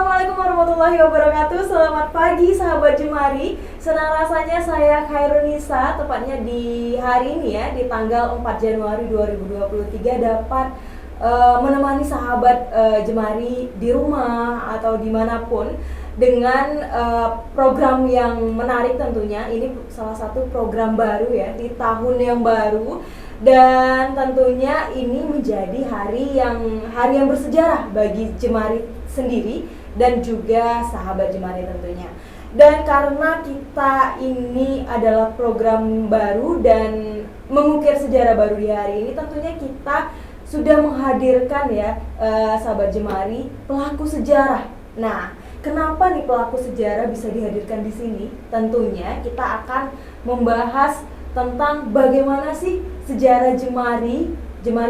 Assalamualaikum warahmatullahi wabarakatuh. Selamat pagi sahabat Jemari. Senang rasanya saya Khairunisa, tepatnya di hari ini ya, di tanggal 4 Januari 2023 dapat menemani sahabat Jemari di rumah atau dimanapun dengan program yang menarik tentunya. Ini salah satu program baru ya di tahun yang baru. Dan tentunya ini menjadi hari yang bersejarah bagi Jemari sendiri dan juga sahabat Jemari tentunya. Dan karena kita ini adalah program baru dan mengukir sejarah baru di hari ini, tentunya kita sudah menghadirkan ya sahabat Jemari pelaku sejarah. Nah, kenapa nih pelaku sejarah bisa dihadirkan di sini? Tentunya kita akan membahas tentang bagaimana sih sejarah Jemari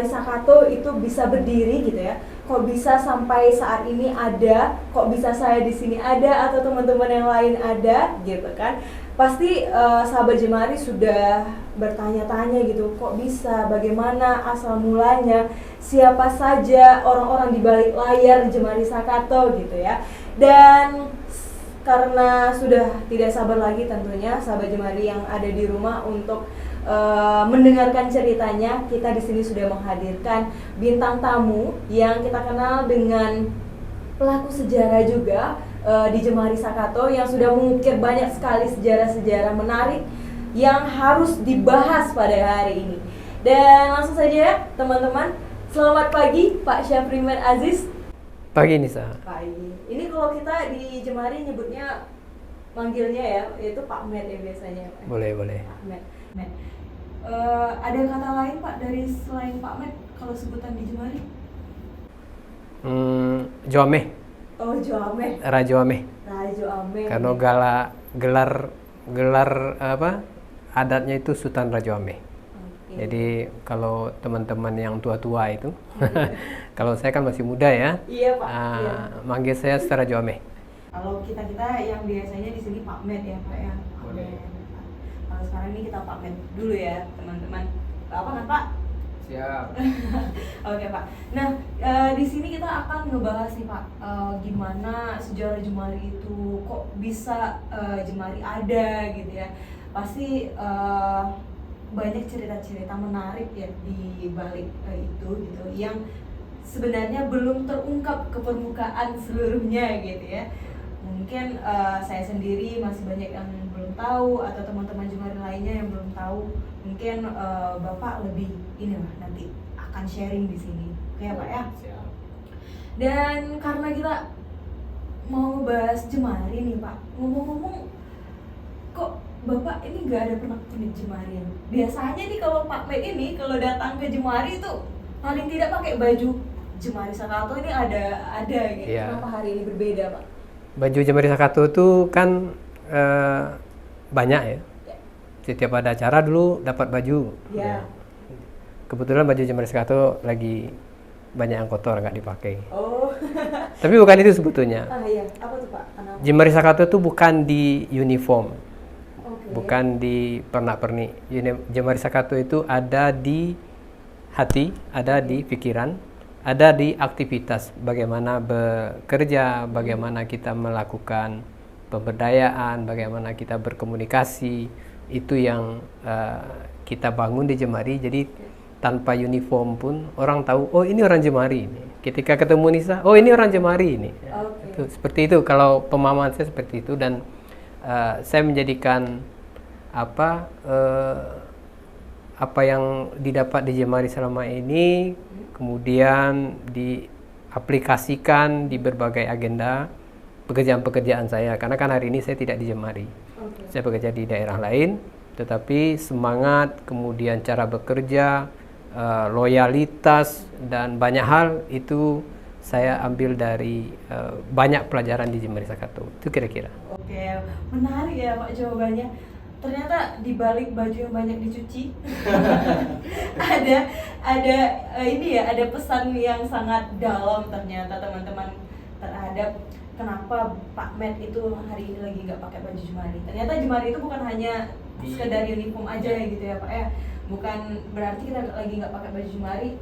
Sakato itu bisa berdiri gitu ya. Kok bisa sampai saat ini ada, kok bisa saya di sini ada atau teman-teman yang lain ada gitu kan. Pasti sahabat Jemari sudah bertanya-tanya gitu, kok bisa, bagaimana asal mulanya, siapa saja orang-orang di balik layar Jemari Sakato gitu ya. Dan karena sudah tidak sabar lagi tentunya sahabat Jemari yang ada di rumah untuk mendengarkan ceritanya, kita di sini sudah menghadirkan bintang tamu yang kita kenal dengan pelaku sejarah juga di Jemari Sakato yang sudah mengukir banyak sekali sejarah-sejarah menarik yang harus dibahas pada hari ini. Dan langsung saja ya teman-teman, selamat pagi Pak Syafriman Aziz. Pagi Nisa. Pagi. Ini kalau kita di Jemari nyebutnya, manggilnya ya, yaitu Pak Med ya biasanya. Boleh. Pak Med. Ada kata lain Pak dari selain Pak Med kalau sebutan di Jemari? Joameh. Oh, Joameh. Rajo Ameh. Rajo Ameh. Karena gelar apa? Adatnya itu Sultan Rajo Ameh. Okay. Jadi kalau teman-teman yang tua-tua itu, kalau saya kan masih muda ya. Iya Pak. Iya. Manggil saya secara Joameh. Kalau kita yang biasanya di sini Pak Med ya Pak ya. Boleh. Kalau sekarang ini kita Pak Med dulu ya teman-teman. Apa kan Pak? Siap. Oke Pak. Nah di sini kita akan ngebahas nih Pak, gimana sejarah Jemari itu, kok bisa Jemari ada gitu ya. Pasti banyak cerita-cerita menarik ya di balik itu gitu, yang sebenarnya belum terungkap ke permukaan seluruhnya gitu ya. Mungkin saya sendiri masih banyak yang belum tahu atau teman-teman Jemari lainnya yang belum tahu. Mungkin Bapak lebih inilah nanti akan sharing di sini, ya Pak ya. Siap. Dan karena kita mau bahas Jemari nih Pak, ngomong-ngomong, kok Bapak ini nggak ada pernak-pernik Jemari ya? Biasanya nih kalau Pak Med ini kalau datang ke Jemari itu paling tidak pakai baju Jemari Sakato, ini ada gitu. Iya. Kenapa hari ini berbeda Pak? Baju Jemari Sakato itu kan banyak ya. Setiap ada acara dulu dapat baju. Ya. Kebetulan baju Jemari Sakato lagi banyak yang kotor nggak dipakai. Oh. Tapi bukan itu sebetulnya. Iya. Apa tuh Pak? Kenapa? Jemari Sakato itu bukan di uniform, Okay. bukan di pernak-pernik. Jemari Sakato itu ada di hati, ada di pikiran, ada di aktivitas. Bagaimana bekerja, bagaimana kita melakukan pemberdayaan, bagaimana kita berkomunikasi. Itu yang kita bangun di Jemari. Jadi tanpa uniform pun orang tahu, oh ini orang Jemari ini. Ketika ketemu Nisa, oh ini orang Jemari ini. Okay. Itu seperti itu. Kalau pemahaman saya seperti itu, dan saya menjadikan apa yang didapat di Jemari selama ini kemudian diaplikasikan di berbagai agenda pekerjaan-pekerjaan saya. Karena kan hari ini saya tidak di Jemari. Okay. Saya bekerja di daerah lain, tetapi semangat, kemudian cara bekerja, loyalitas, dan banyak hal itu saya ambil dari banyak pelajaran di Jemari Sakato. Itu kira-kira. Oke, menarik ya Pak jawabannya. Ternyata di balik baju yang banyak dicuci ada pesan yang sangat dalam ternyata teman-teman terhadap kenapa Pak Med itu hari ini lagi nggak pakai baju Jemari. Ternyata Jemari itu bukan hanya sekedar uniform aja gitu ya Pak ya. Bukan berarti kita lagi nggak pakai baju Jemari,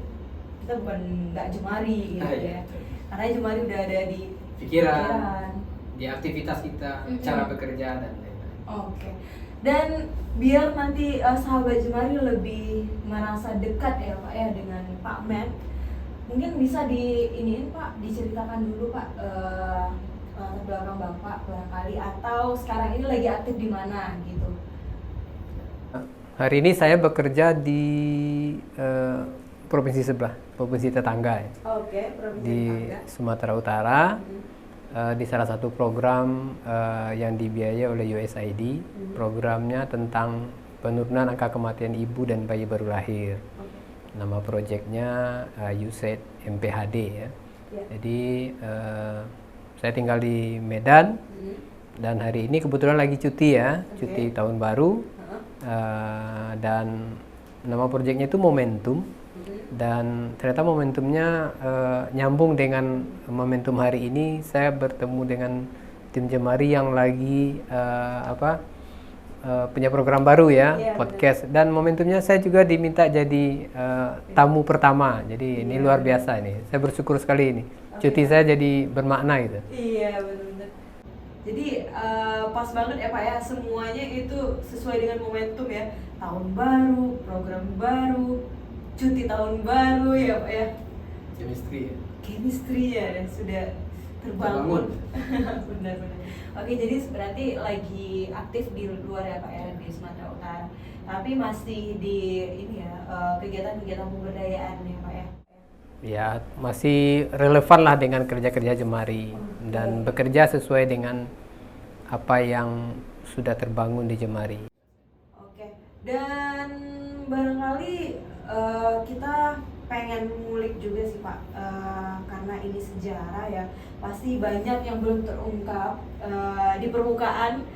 kita bukan nggak Jemari gitu ya. Karena Jemari udah ada di pikiran, di aktivitas kita, cara bekerja dan lain-lain. Oke. Dan biar nanti sahabat Jemari lebih merasa dekat ya Pak ya dengan Pak Men, mungkin bisa diceritakan dulu Pak latar belakang Bapak barangkali, atau sekarang ini lagi aktif di mana gitu. Hari ini saya bekerja di provinsi sebelah, provinsi tetangga ya. Oke, provinsi Di tetangga. Sumatera Utara. Di salah satu program yang dibiayai oleh USAID. Programnya tentang penurunan angka kematian ibu dan bayi baru lahir. Nama proyeknya USAID MPHD ya. Jadi saya tinggal di Medan dan hari ini kebetulan lagi cuti ya, cuti tahun baru. Dan nama proyeknya itu Momentum. Dan ternyata momentumnya nyambung dengan momentum hari ini. Saya bertemu dengan tim Jemari yang lagi punya program baru ya, podcast. Benar. Dan momentumnya saya juga diminta jadi tamu pertama. Jadi ini luar biasa ini. Saya bersyukur sekali ini. Cuti saya jadi bermakna gitu. Iya benar-benar. Jadi pas banget ya Pak ya, semuanya itu sesuai dengan momentum ya. Tahun baru, program baru, cuti tahun baru ya Pak ya. Chemistry ya, dan sudah terbangun. Benar-benar. Oke, jadi berarti lagi aktif di luar ya Pak ya, di Sumatera Utara. Tapi masih di ini ya, kegiatan-kegiatan pemberdayaan ya Pak ya. Ya, masih relevan lah dengan kerja-kerja Jemari dan bekerja sesuai dengan apa yang sudah terbangun di Jemari. Oke, dan barangkali kita pengen ngulik juga sih Pak, karena ini sejarah ya, pasti banyak yang belum terungkap di permukaan,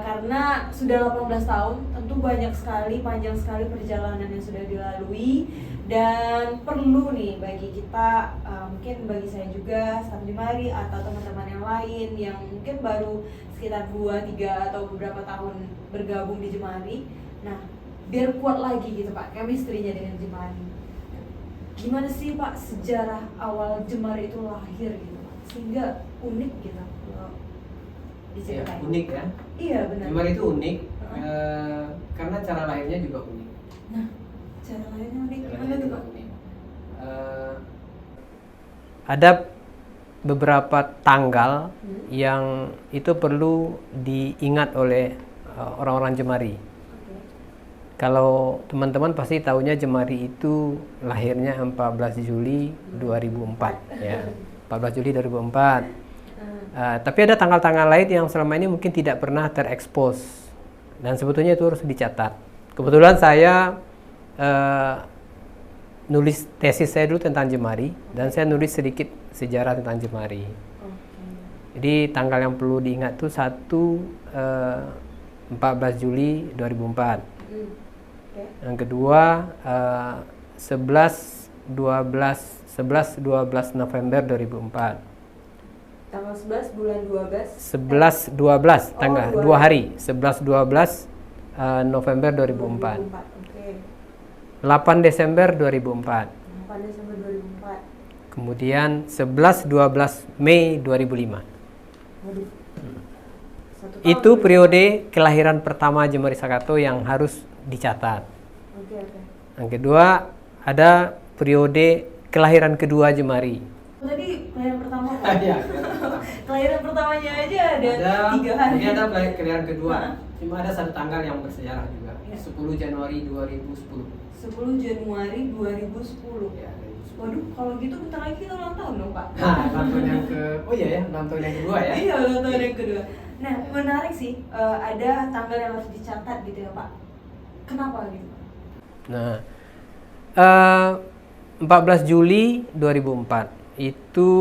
karena sudah 18 tahun, tentu banyak sekali, panjang sekali perjalanan yang sudah dilalui. Dan perlu nih bagi kita, mungkin bagi saya juga, staff Jemari atau teman-teman yang lain yang mungkin baru sekitar 2, 3 atau beberapa tahun bergabung di Jemari, nah biar kuat lagi gitu Pak chemistry-nya dengan Jemari. Gimana sih Pak sejarah awal Jemari itu lahir gitu Pak, sehingga unik gitu diceritain? Ya, unik kan? Iya benar. Jemari itu unik karena cara lahirnya juga unik. Nah, cara lahirnya unik gimana tuh Pak? Ada beberapa tanggal yang itu perlu diingat oleh orang-orang Jemari. Kalau teman-teman pasti tahunya Jemari itu lahirnya 14 Juli 2004 ya. 14 Juli 2004. Tapi ada tanggal-tanggal lain yang selama ini mungkin tidak pernah terekspos dan sebetulnya itu harus dicatat. Kebetulan saya nulis tesis saya dulu tentang Jemari dan saya nulis sedikit sejarah tentang Jemari. Jadi tanggal yang perlu diingat itu 14 Juli 2004. Yang kedua 11-12 November 2004. Tanggal 11 bulan 12. 11-12 tanggal 2 hari. 11-12 November 2004. 8 Desember 2004. 8 Desember 2004. Kemudian 11-12 Mei 2005. Itu periode kelahiran pertama Jemari Sakato yang harus dicatat. Yang kedua ada periode kelahiran kedua Jemari. Tadi kelahiran pertama Pak? Iya. Kelahiran pertamanya aja ada 3 hari. Ini ada kelahiran kedua. Cuma ada satu tanggal yang bersejarah juga. 10 Januari 2010. 10 Januari 2010. Ya, waduh, kalau gitu bentar lagi kita ulang tahun dong Pak. Nah, ulang tahun yang ulang tahun yang kedua ya. Iya, ulang tahun yang kedua. Nah, menarik sih, ada tanggal yang harus dicatat gitu ya Pak. Kenapa gitu? Nah, 14 Juli 2004 itu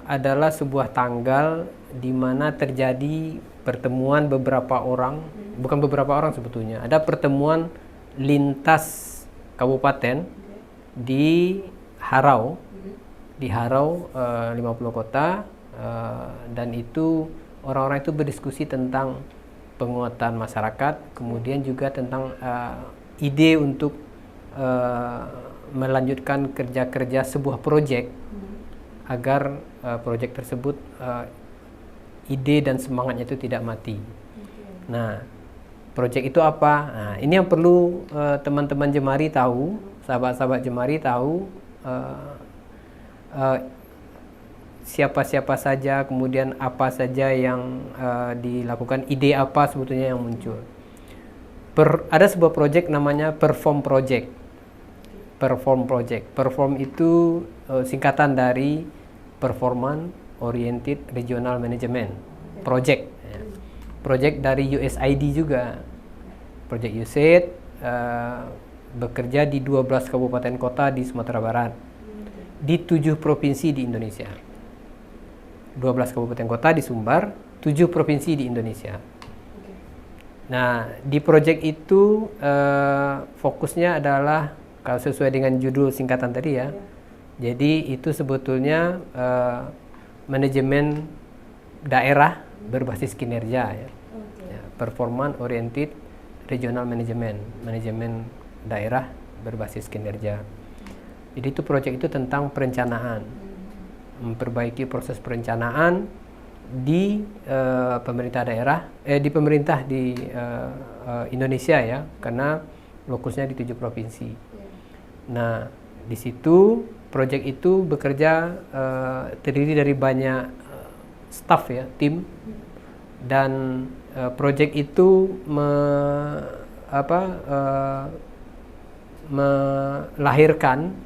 adalah sebuah tanggal di mana terjadi pertemuan beberapa orang, bukan beberapa orang sebetulnya, ada pertemuan lintas kabupaten di Harau, 50 kota, dan itu orang-orang itu berdiskusi tentang penguatan masyarakat, kemudian juga tentang ide untuk melanjutkan kerja-kerja sebuah proyek agar proyek tersebut ide dan semangatnya itu tidak mati. Nah, proyek itu apa? Nah, ini yang perlu teman-teman Jemari tahu, sahabat-sahabat Jemari tahu siapa-siapa saja, kemudian apa saja yang dilakukan, ide apa sebetulnya yang muncul. Ada sebuah proyek namanya Perform Project. Perform Project. Perform itu singkatan dari Performance Oriented Regional Management Project. Project dari USAID juga. Project USAID bekerja di 12 kabupaten kota di Sumatera Barat, di 7 provinsi di Indonesia. 12 kabupaten kota di Sumbar, 7 provinsi di Indonesia. Nah, di proyek itu fokusnya adalah, kalau sesuai dengan judul singkatan tadi ya, jadi itu sebetulnya manajemen daerah berbasis kinerja ya. Performance Oriented Regional Management, manajemen daerah berbasis kinerja. Jadi itu proyek itu tentang perencanaan, memperbaiki proses perencanaan di pemerintah daerah, di pemerintah di Indonesia ya, karena lokusnya di 7 provinsi. Nah, di situ proyek itu bekerja terdiri dari banyak staff ya, tim, dan proyek itu melahirkan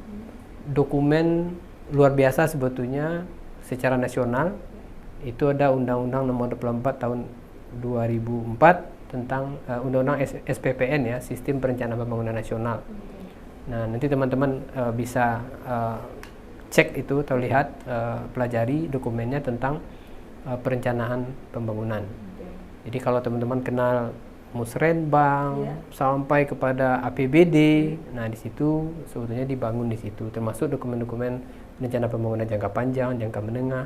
dokumen luar biasa sebetulnya secara nasional. Itu ada Undang-Undang Nomor 24 Tahun 2004 tentang Undang-Undang SPPN ya, Sistem Perencanaan Pembangunan Nasional. Nah, nanti teman-teman bisa cek itu atau lihat, pelajari dokumennya tentang perencanaan pembangunan. Jadi kalau teman-teman kenal Musrenbang sampai kepada APBD, nah di situ sebetulnya dibangun di situ, termasuk dokumen-dokumen rencana pembangunan jangka panjang, jangka menengah,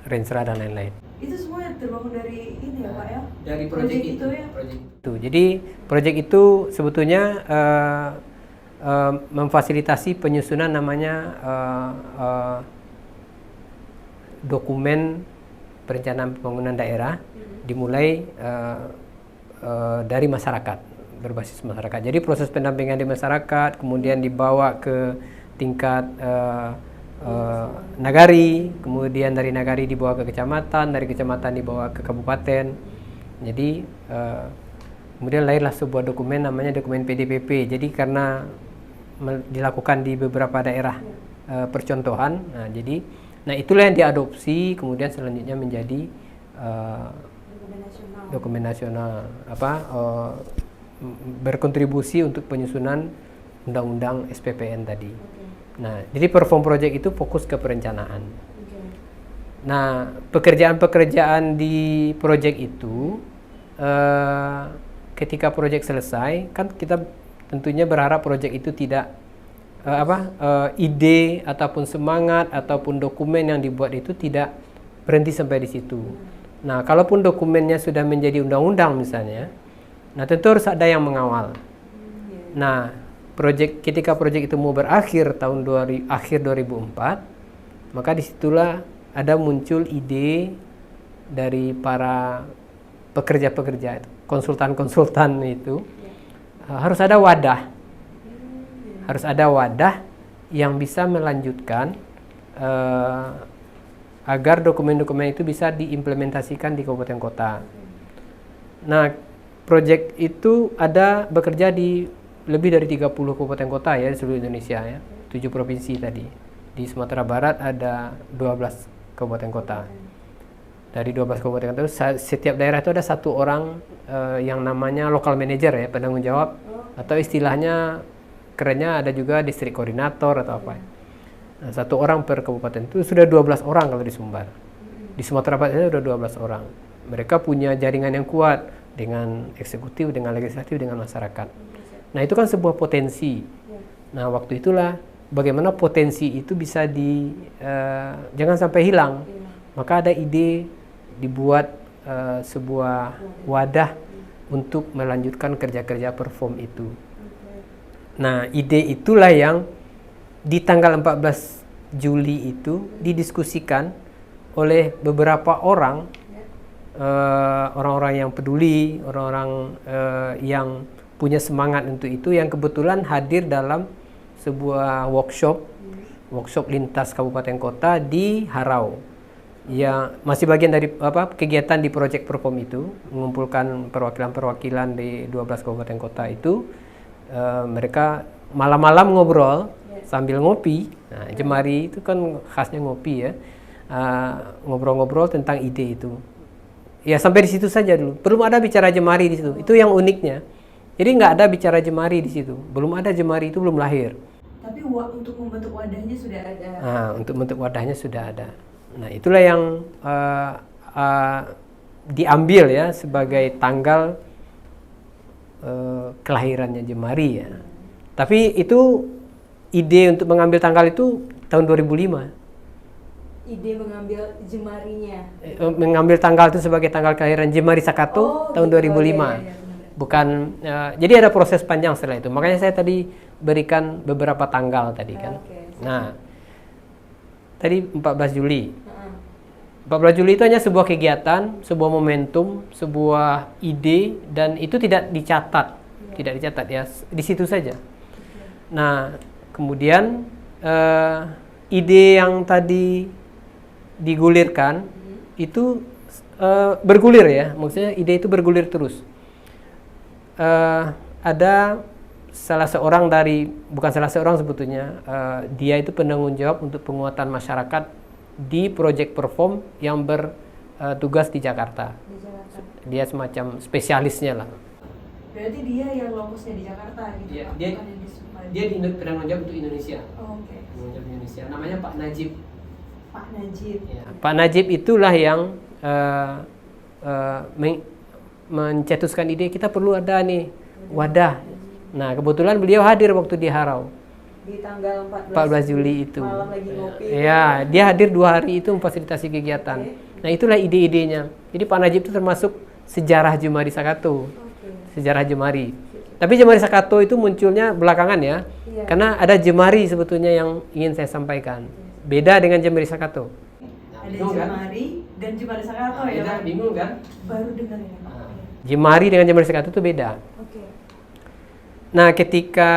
Renstra dan lain-lain. Itu semua terbangun dari ini ya Pak ya? Dari proyek itu ya? Jadi proyek itu sebetulnya memfasilitasi penyusunan namanya dokumen perencanaan pembangunan daerah, dimulai dari masyarakat, berbasis masyarakat. Jadi proses pendampingan di masyarakat, kemudian dibawa ke tingkat nagari, kemudian dari nagari dibawa ke kecamatan, dari kecamatan dibawa ke kabupaten. Jadi kemudian lahirlah sebuah dokumen namanya dokumen PDPP. Jadi karena dilakukan di beberapa daerah percontohan, nah itulah yang diadopsi, kemudian selanjutnya menjadi dokumen nasional, berkontribusi untuk penyusunan undang-undang SPPN tadi. Nah, jadi Perform Project itu fokus ke perencanaan. Nah, pekerjaan-pekerjaan di proyek itu, ketika proyek selesai, kan kita tentunya berharap proyek itu tidak ide ataupun semangat ataupun dokumen yang dibuat itu tidak berhenti sampai di situ. Nah, kalaupun dokumennya sudah menjadi undang-undang misalnya, nah tentu harus ada yang mengawal. Nah, ketika proyek itu mau berakhir akhir 2004, maka disitulah ada muncul ide dari para pekerja-pekerja, konsultan-konsultan itu, harus ada wadah yang bisa melanjutkan agar dokumen-dokumen itu bisa diimplementasikan di kabupaten kota. Nah, proyek itu bekerja di lebih dari 30 kabupaten kota ya di seluruh Indonesia ya, 7 provinsi tadi. Di Sumatera Barat ada 12 kabupaten kota. Dari 12 kabupaten kota itu setiap daerah itu ada satu orang yang namanya local manager ya, penanggung jawab, atau istilahnya kerennya ada juga distrik koordinator atau apa. Nah, satu orang per kabupaten itu sudah 12 orang kalau di Sumbar. Di Sumatera Barat itu sudah 12 orang. Mereka punya jaringan yang kuat dengan eksekutif, dengan legislatif, dengan masyarakat. Nah, itu kan sebuah potensi. Nah, waktu itulah bagaimana potensi itu bisa jangan sampai hilang. Maka ada ide dibuat sebuah wadah untuk melanjutkan kerja-kerja perform itu. Nah, ide itulah yang di tanggal 14 Juli itu didiskusikan oleh beberapa orang, orang-orang yang peduli, orang-orang yang punya semangat untuk itu, yang kebetulan hadir dalam sebuah workshop lintas kabupaten kota di Harau, yang masih bagian dari kegiatan di Project Perform itu, mengumpulkan perwakilan-perwakilan di 12 kabupaten kota itu. Mereka malam-malam ngobrol sambil ngopi. Nah, Jemari itu kan khasnya ngopi ya. Ngobrol-ngobrol tentang ide itu. Ya sampai di situ saja dulu. Belum ada bicara Jemari di situ. Itu yang uniknya. Jadi nggak ada bicara Jemari di situ. Belum ada Jemari, itu belum lahir. Tapi untuk membentuk wadahnya sudah ada. Nah, untuk membentuk wadahnya sudah ada. Nah, itulah yang diambil ya sebagai tanggal kelahirannya Jemari ya. Tapi itu ide untuk mengambil tanggal itu tahun 2005. Ide mengambil Jemarinya. Mengambil tanggal itu sebagai tanggal kelahiran Jemari Sakato tahun 2005. Iya, Bukan, jadi ada proses panjang setelah itu. Makanya saya tadi berikan beberapa tanggal tadi kan. Nah, tadi 14 Juli. 14 Juli itu hanya sebuah kegiatan, sebuah momentum, sebuah ide, dan itu tidak dicatat. Tidak dicatat ya, di situ saja. Nah, kemudian ide yang tadi digulirkan itu bergulir ya, maksudnya ide itu bergulir terus. Ada salah seorang bukan salah seorang sebetulnya, dia itu penanggung jawab untuk penguatan masyarakat di Project Perform yang bertugas di Jakarta. Dia semacam spesialisnya lah. Berarti dia yang lokusnya di Jakarta gitu. Dia penanggung jawab untuk Indonesia. Oke. Penanggung jawab Indonesia. Namanya Pak Najib. Pak Najib. Ya, Pak Najib itulah yang mencetuskan ide, kita perlu ada nih wadah. Nah, kebetulan beliau hadir waktu di Harau. Di tanggal 14 Juli itu. Malam lagi ngopi. Ya, dia hadir 2 hari itu memfasilitasi kegiatan. Nah, itulah ide-idenya. Jadi Pak Najib itu termasuk sejarah Jemari Sakato. Sejarah Jemari. Tapi Jemari Sakato itu munculnya belakangan ya. Karena ada Jemari sebetulnya yang ingin saya sampaikan. Beda dengan Jemari Sakato. Ada Jemari dan Jemari Sakato ya. Beda, bingung kan? Baru dengar ya. Jemari dengan Jemari Sakato itu beda. Nah, ketika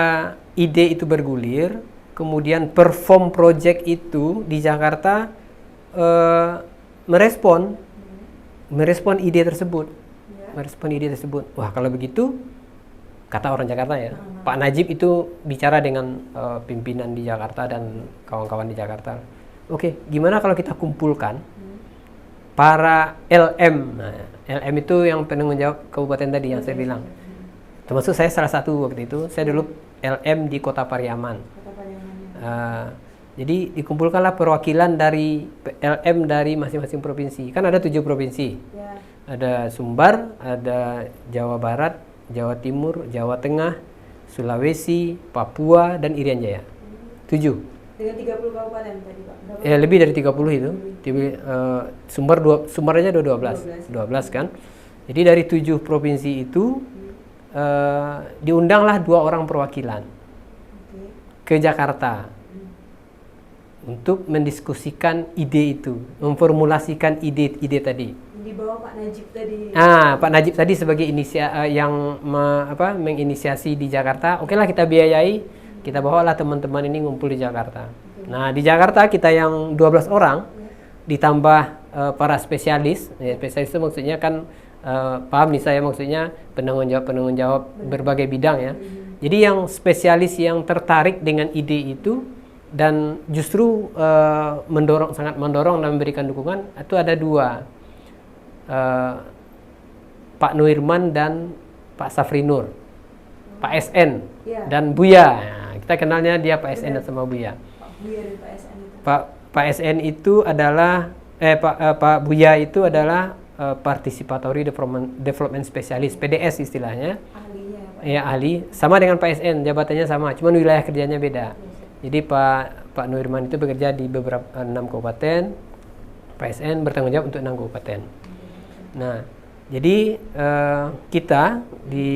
ide itu bergulir, kemudian perform project itu di Jakarta merespon ide tersebut. Merespon ide tersebut. Wah, kalau begitu, kata orang Jakarta ya, Pak Najib itu bicara dengan pimpinan di Jakarta dan kawan-kawan di Jakarta. Oke, gimana kalau kita kumpulkan para LM. Nah, LM itu yang penanggung jawab kabupaten tadi yang saya bilang. Termasuk saya salah satu waktu itu. Saya dulu LM di Kota Pariaman. Jadi dikumpulkanlah perwakilan dari LM dari masing-masing provinsi. Kan ada 7 provinsi. Ada Sumbar, ada Jawa Barat, Jawa Timur, Jawa Tengah, Sulawesi, Papua, dan Irian Jaya. 7. Dengan 30 kabupaten tadi Pak? Ya, lebih dari 30 itu. Sumbarnya 12 kan. Jadi dari 7 provinsi itu diundanglah 2 orang perwakilan ke Jakarta untuk mendiskusikan ide itu, memformulasikan ide tadi. Di bawah Pak Najib tadi. Pak Najib tadi sebagai yang menginisiasi di Jakarta. Oke lah, kita biayai, kita bawalah teman-teman ini ngumpul di Jakarta. Nah, di Jakarta kita yang 12 orang ditambah para spesialis. Ya, spesialis itu maksudnya kan paham nih saya, maksudnya penanggung jawab berbagai bidang ya. Jadi yang spesialis yang tertarik dengan ide itu dan justru sangat mendorong dan memberikan dukungan itu ada 2. Pak Nuirman dan Pak Safrinur. Pak SN dan Buya. Nah, kita kenalnya dia Pak SN dan sama Buya. Pak Buya dan Pak SN itu. Pak SN itu adalah Pak Buya itu adalah Participatory Development Specialist, PDS istilahnya. Ahlinya Pak. Ya, ahli. Sama dengan Pak SN, jabatannya sama, cuma wilayah kerjanya beda. Jadi Pak Nuirman itu bekerja di beberapa 6 kabupaten. Pak SN bertanggung jawab untuk 6 kabupaten. Nah, jadi kita di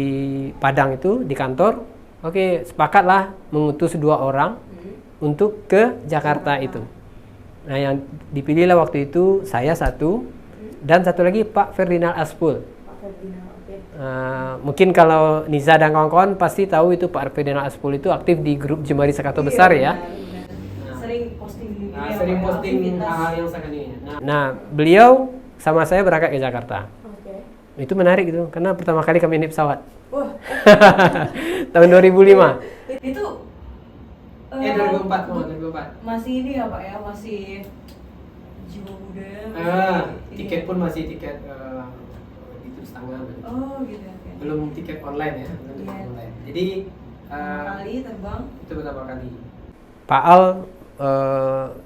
Padang itu di kantor, oke, sepakatlah mengutus 2 orang untuk ke Jakarta itu. Nah, yang dipilihlah waktu itu saya satu dan satu lagi Pak Ferdinand Aspul. Pak Ferdinand, oke. Mungkin kalau Niza dan kawan-kawan pasti tahu itu Pak Ferdinand Aspul itu aktif di grup Jemari Sakato besar ya. Benar. Sering posting Sering posting hal-hal yang sangat ini. Nah, beliau sama saya berangkat ke Jakarta. Oke. Itu menarik gitu karena pertama kali kami naik pesawat. Wah. Tahun 2005. Itu 2004. masih ini ya Pak ya, masih jiwa muda. Tiket pun masih tiket itu setengah. Oh gitu ya. Okay. Belum tiket online ya, belum tiket online. Jadi kali terbang. itu pertama kali. Pak Al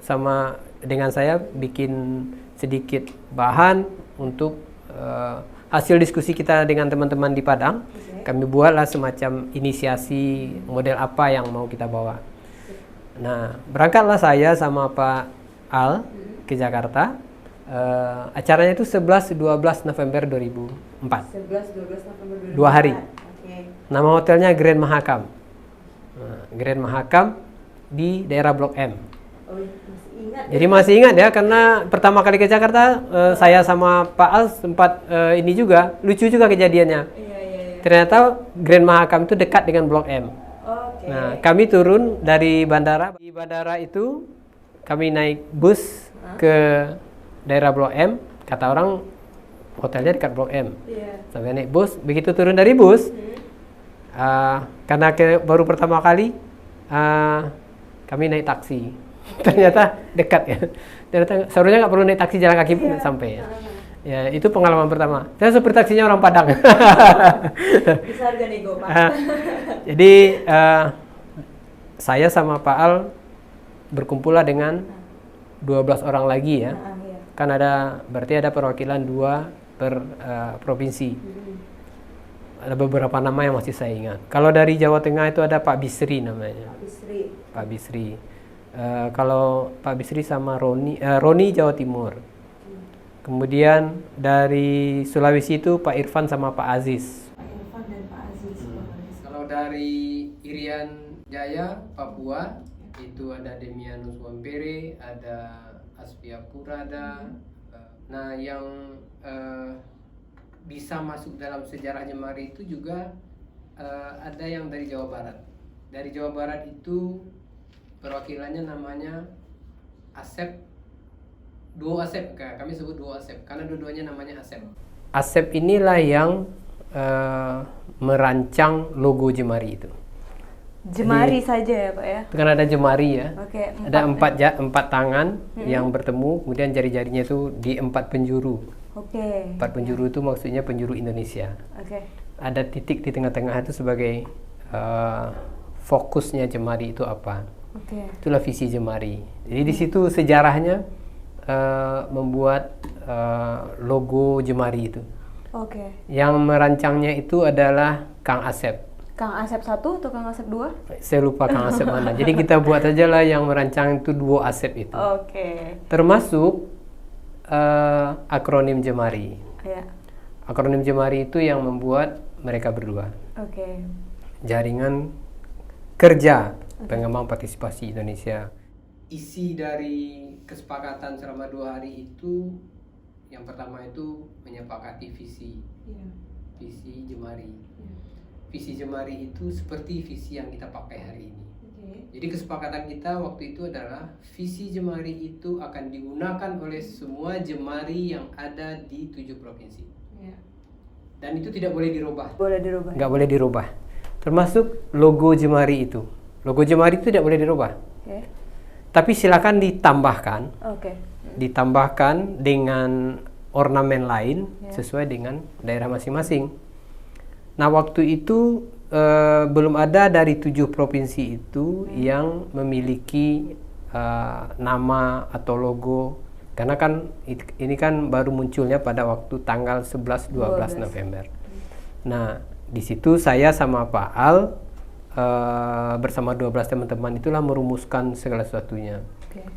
sama dengan saya bikin sedikit bahan untuk hasil diskusi kita dengan teman-teman di Padang. Kami buatlah semacam inisiasi model apa yang mau kita bawa. Nah, berangkatlah saya sama Pak Al ke Jakarta. Acaranya itu 11-12 November 2004. 11-12 November 2004. 2 hari. Okay. Nama hotelnya Grand Mahakam. Grand Mahakam di daerah Blok M. Oh, masih ingat. Jadi masih ingat ya, karena pertama kali ke Jakarta saya sama Pak Al sempat ini juga lucu juga kejadiannya. Iya. Ternyata Grand Mahakam itu dekat dengan Blok M. Okay. Nah, kami turun dari bandara. Di bandara itu kami naik bus ke daerah Blok M. Kata orang hotelnya dekat Blok M. Iya. Sampai naik bus, begitu turun dari bus, karena baru pertama kali kami naik taksi. Ternyata dekat ya. Ternyata seharusnya nggak perlu naik taksi, jalan kaki pun sampai ya. Ya, itu pengalaman pertama. Saya supir taksinya orang Padang. Bisa harga nego, Pak. Jadi saya sama Pak Al berkumpullah dengan 12 orang lagi ya. Iya. Kan berarti ada perwakilan 2 per provinsi. Ada beberapa nama yang masih saya ingat. Kalau dari Jawa Tengah itu ada Pak Bisri namanya. Pak Bisri. Kalau Pak Bisri sama Roni Jawa Timur. Kemudian dari Sulawesi itu Pak Irfan sama Pak Aziz. Pak Irfan dan Pak Aziz. Kalau dari Irian Jaya, Papua, itu ada Demianus Wampere, ada Aspiapura ada. Nah, yang bisa masuk dalam sejarah Jemari itu juga ada yang dari Jawa Barat. Dari Jawa Barat itu perwakilannya namanya Asep. Duo Asep, kami sebut Duo Asep karena dua-duanya namanya Asep. Asep inilah yang merancang logo Jemari itu. Jemari saja ya Pak ya? Kan ada Jemari ya. Oke, ada 4 tangan yang bertemu, kemudian jari-jarinya itu di 4 penjuru. Oke. 4 penjuru itu maksudnya penjuru Indonesia. Oke. Ada titik di tengah-tengah itu sebagai fokusnya Jemari itu apa. Oke. Itulah visi Jemari. Jadi di situ sejarahnya membuat logo Jemari itu. Oke. Yang merancangnya itu adalah Kang Asep. Kang Asep 1 atau Kang Asep 2? Saya lupa Kang Asep mana. Jadi kita buat aja lah yang merancang itu Duo Asep itu. Oke. Termasuk akronim Jemari. Ya. Akronim Jemari itu yang membuat mereka berdua. Oke. Jaringan Kerja Pengembang Partisipasi Indonesia. Isi dari kesepakatan selama 2 hari itu, yang pertama itu menyepakati visi. Visi Jemari. Visi Jemari itu seperti visi yang kita pakai hari ini. Jadi kesepakatan kita waktu itu adalah visi Jemari itu akan digunakan oleh semua Jemari yang ada di 7 provinsi. Dan itu tidak boleh dirubah. Nggak boleh dirubah. Termasuk logo Jemari itu. Logo Jemari itu tidak boleh dirubah. Tapi silakan ditambahkan. Ditambahkan dengan ornamen lain sesuai dengan daerah masing-masing. Nah, waktu itu belum ada dari 7 provinsi itu yang memiliki nama atau logo, karena kan ini kan baru munculnya pada waktu tanggal 11-12 November. Nah, di situ saya sama Pak Al bersama 12 teman-teman itulah merumuskan segala sesuatunya,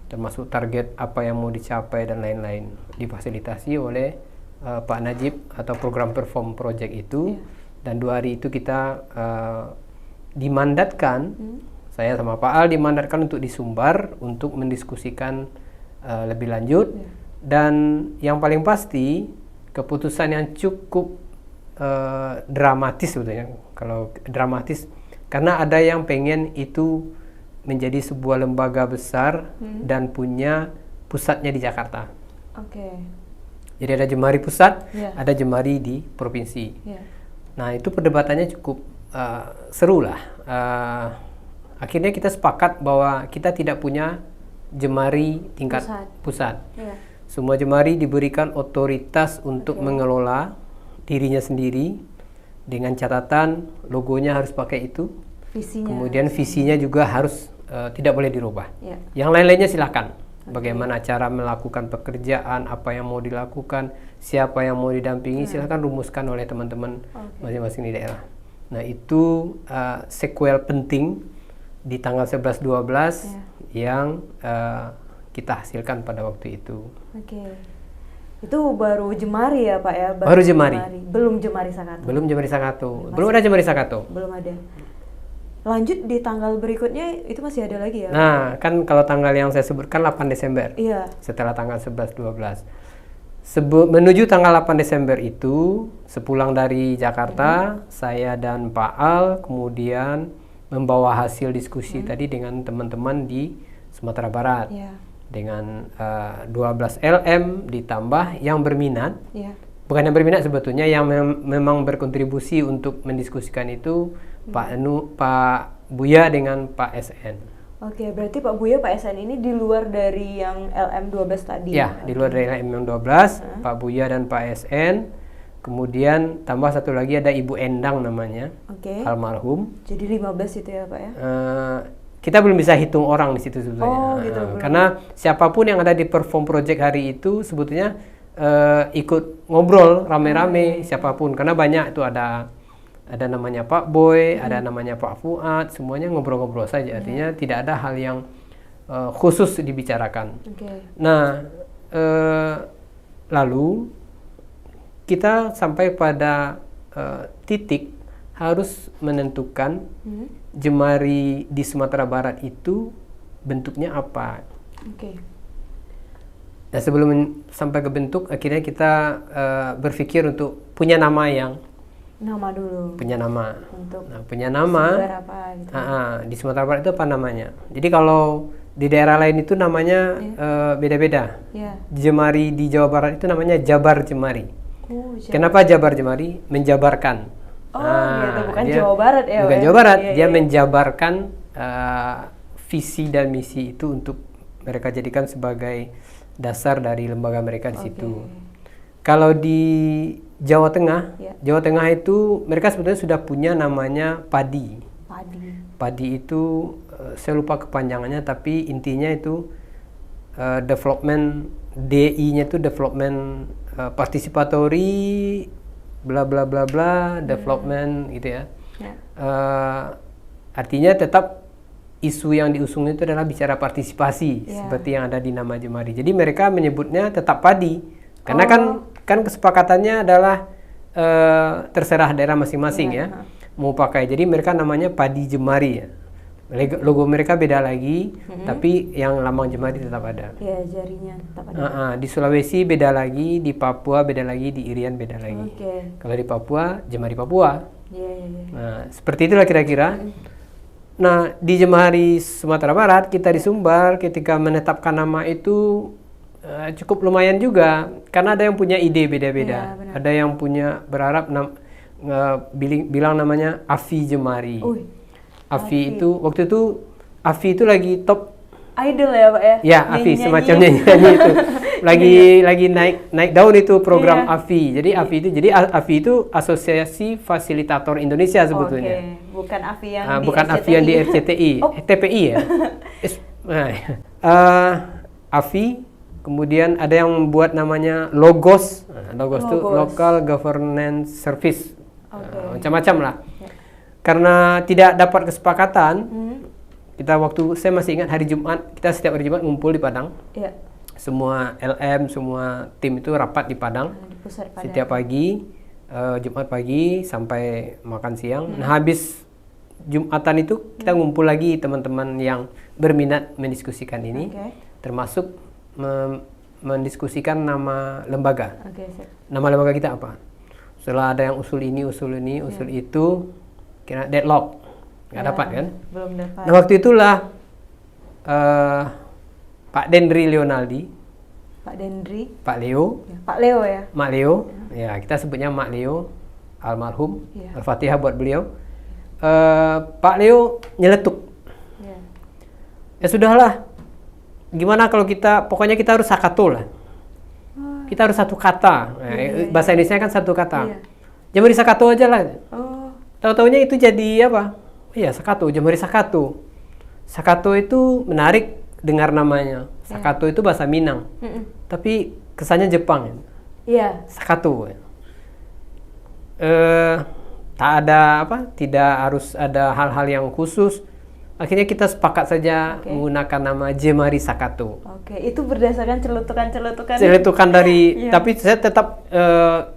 termasuk target apa yang mau dicapai dan lain-lain, difasilitasi oleh Pak Najib atau program perform project itu. Dan 2 hari itu kita dimandatkan Saya sama Pak Al dimandatkan untuk di Sumbar untuk mendiskusikan lebih lanjut. Dan yang paling pasti keputusan yang cukup dramatis sebetulnya. Kalau dramatis karena ada yang pengen itu menjadi sebuah lembaga besar dan punya pusatnya di Jakarta. Jadi ada Jemari pusat, ada Jemari di provinsi. Nah itu perdebatannya cukup seru lah. Akhirnya kita sepakat bahwa kita tidak punya Jemari tingkat pusat. Semua Jemari diberikan otoritas untuk mengelola dirinya sendiri dengan catatan logonya harus pakai itu. Kemudian visinya juga harus tidak boleh dirubah. Yang lain-lainnya silakan. Bagaimana cara melakukan pekerjaan, apa yang mau dilakukan, siapa yang mau didampingi, silakan rumuskan oleh teman-teman masing-masing di daerah. Nah itu sequel penting di tanggal 11-12 yang kita hasilkan pada waktu itu. Itu baru Jemari ya Pak ya? Baru Jemari. Belum Jemari Sakato? Belum Jemari Sakato. Belum ada Jemari Sakato. Belum ada. Lanjut di tanggal berikutnya itu masih ada lagi ya? Nah kan kalau tanggal yang saya sebutkan 8 Desember. Setelah tanggal 11-12. Menuju tanggal 8 Desember itu, sepulang dari Jakarta, saya dan Pak Al kemudian membawa hasil diskusi tadi dengan teman-teman di Sumatera Barat. Dengan 12 LM ditambah yang berminat. Bukan yang berminat sebetulnya, yang memang berkontribusi untuk mendiskusikan itu Pak Buya dengan Pak SN. Berarti Pak Buya, Pak SN ini di luar dari yang LM12 tadi? Ya, di luar dari LM12, Pak Buya dan Pak SN. Kemudian tambah satu lagi ada Ibu Endang namanya, almarhum. Jadi 15 itu ya Pak ya? Kita belum bisa hitung orang di situ sebetulnya. Karena siapapun yang ada di Perform Project hari itu sebetulnya ikut ngobrol rame-rame siapapun. Karena banyak itu ada namanya Pak Boy, ada namanya Pak Fuad, semuanya ngobrol-ngobrol saja. Artinya tidak ada hal yang khusus dibicarakan. Nah, lalu kita sampai pada titik harus menentukan Jemari di Sumatera Barat itu bentuknya apa. Nah, sebelum sampai ke bentuk, akhirnya kita berpikir untuk punya nama yang dulu. Punya nama. Nah, punya nama. Apa, gitu. Di Sumatera Barat itu apa namanya? Jadi kalau di daerah lain itu namanya beda-beda. Jemari di Jawa Barat itu namanya Jabar Jemari. Kenapa Jabar Jemari? Menjabarkan. Gitu. Bukan Jawa Barat ya? Bukan Jawa Barat. Dia menjabarkan visi dan misi itu untuk mereka jadikan sebagai dasar dari lembaga mereka di situ. Kalau di Jawa Tengah, Jawa Tengah itu mereka sebetulnya sudah punya namanya Padi. Padi itu saya lupa kepanjangannya, tapi intinya itu development, DI-nya itu development participatory bla bla bla bla development gitu ya. Artinya tetap isu yang diusung itu adalah bicara partisipasi seperti yang ada di nama Jemari. Jadi mereka menyebutnya tetap Padi karena kan kesepakatannya adalah terserah daerah masing-masing ya mau pakai. Jadi mereka namanya Padi Jemari ya. Logo mereka beda lagi, tapi yang lambang Jemari tetap ada. Jarinya tetap ada. Di Sulawesi beda lagi, di Papua beda lagi, di Irian beda lagi. Kalau di Papua, Jemari Papua. Nah, seperti itulah kira-kira. Nah, di Jemari Sumatera Barat, kita di Sumbar ketika menetapkan nama itu cukup lumayan juga, karena ada yang punya ide beda-beda. Ada yang punya berharap bilang namanya Afi Jemari. Afi itu waktu itu Afi itu lagi top idol ya Pak ya? Ya, Afi semacam nyanyi itu. lagi naik daun itu program Afi. Jadi Afi itu Asosiasi Fasilitator Indonesia sebetulnya. Bukan Afi yang di bukan RCTI. Afi yang di RCTI. TPI ya. Afi, kemudian ada yang buat namanya Logos. Logos itu Local Governance Service. Macam-macam lah. Karena tidak dapat kesepakatan, saya masih ingat hari Jumat, kita setiap hari Jumat ngumpul di Padang. Semua LM, semua tim itu rapat di Padang. Setiap pagi, Jumat pagi sampai makan siang. Nah, habis Jumatan itu kita ngumpul lagi teman-teman yang berminat mendiskusikan ini, Oke. termasuk mendiskusikan nama lembaga. Oke, sip. Nama lembaga kita apa? Setelah ada yang usul ini, usul itu, kira deadlock, nggak Ya, dapat kan? Belum dapat. Nah waktu itulah Pak Dendri Leonaldi, Pak Dendri, Pak Leo, ya, Pak Leo ya. Mak Leo, ya kita sebutnya Mak Leo, almarhum, Ya. Al-Fatihah buat beliau. Pak Leo nyeletuk, Ya. ya sudahlah, gimana kalau pokoknya kita harus sakato lah. Kita harus satu kata. Bahasa Indonesia kan satu kata. Iya. Jamari sakato aja lah. Oh, Tahu-taunya itu jadi apa? Iya, sakato, Jamari sakato. Sakato itu menarik dengar namanya. Sakato itu bahasa Minang. Tapi kesannya Jepang. iya. Sakato. Tak ada tidak harus ada hal-hal yang khusus. Akhirnya kita sepakat saja menggunakan nama Jemari Sakato. Oke, itu berdasarkan celutukan-celutukan. Celetukan dari, Iya. tapi saya tetap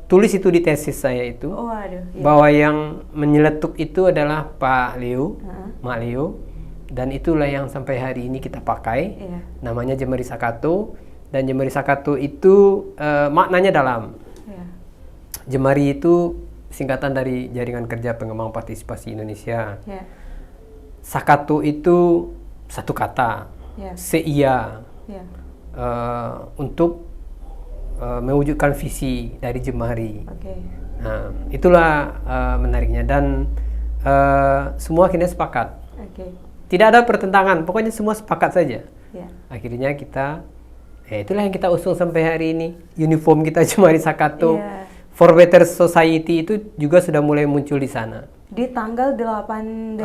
tulis itu di tesis saya itu, Oh, aduh. Iya. bahwa yang menyeletuk itu adalah Pak Leo, Mak Leo, dan itulah yang sampai hari ini kita pakai. Iya. Namanya Jemari Sakato, dan Jemari Sakato itu maknanya dalam. Iya. Jemari itu singkatan dari Jaringan Kerja Pengembang Partisipasi Indonesia. Iya. Sakato itu satu kata, Iya. seia, Iya. untuk mewujudkan visi dari Jemari. Oke. Nah, itulah menariknya, dan semua akhirnya sepakat. Oke. Tidak ada pertentangan, pokoknya semua sepakat saja. Iya. Akhirnya kita, itulah yang kita usung sampai hari ini. Uniform kita Jemari Sakato. Iya. For Better Society itu juga sudah mulai muncul di sana. Di tanggal 8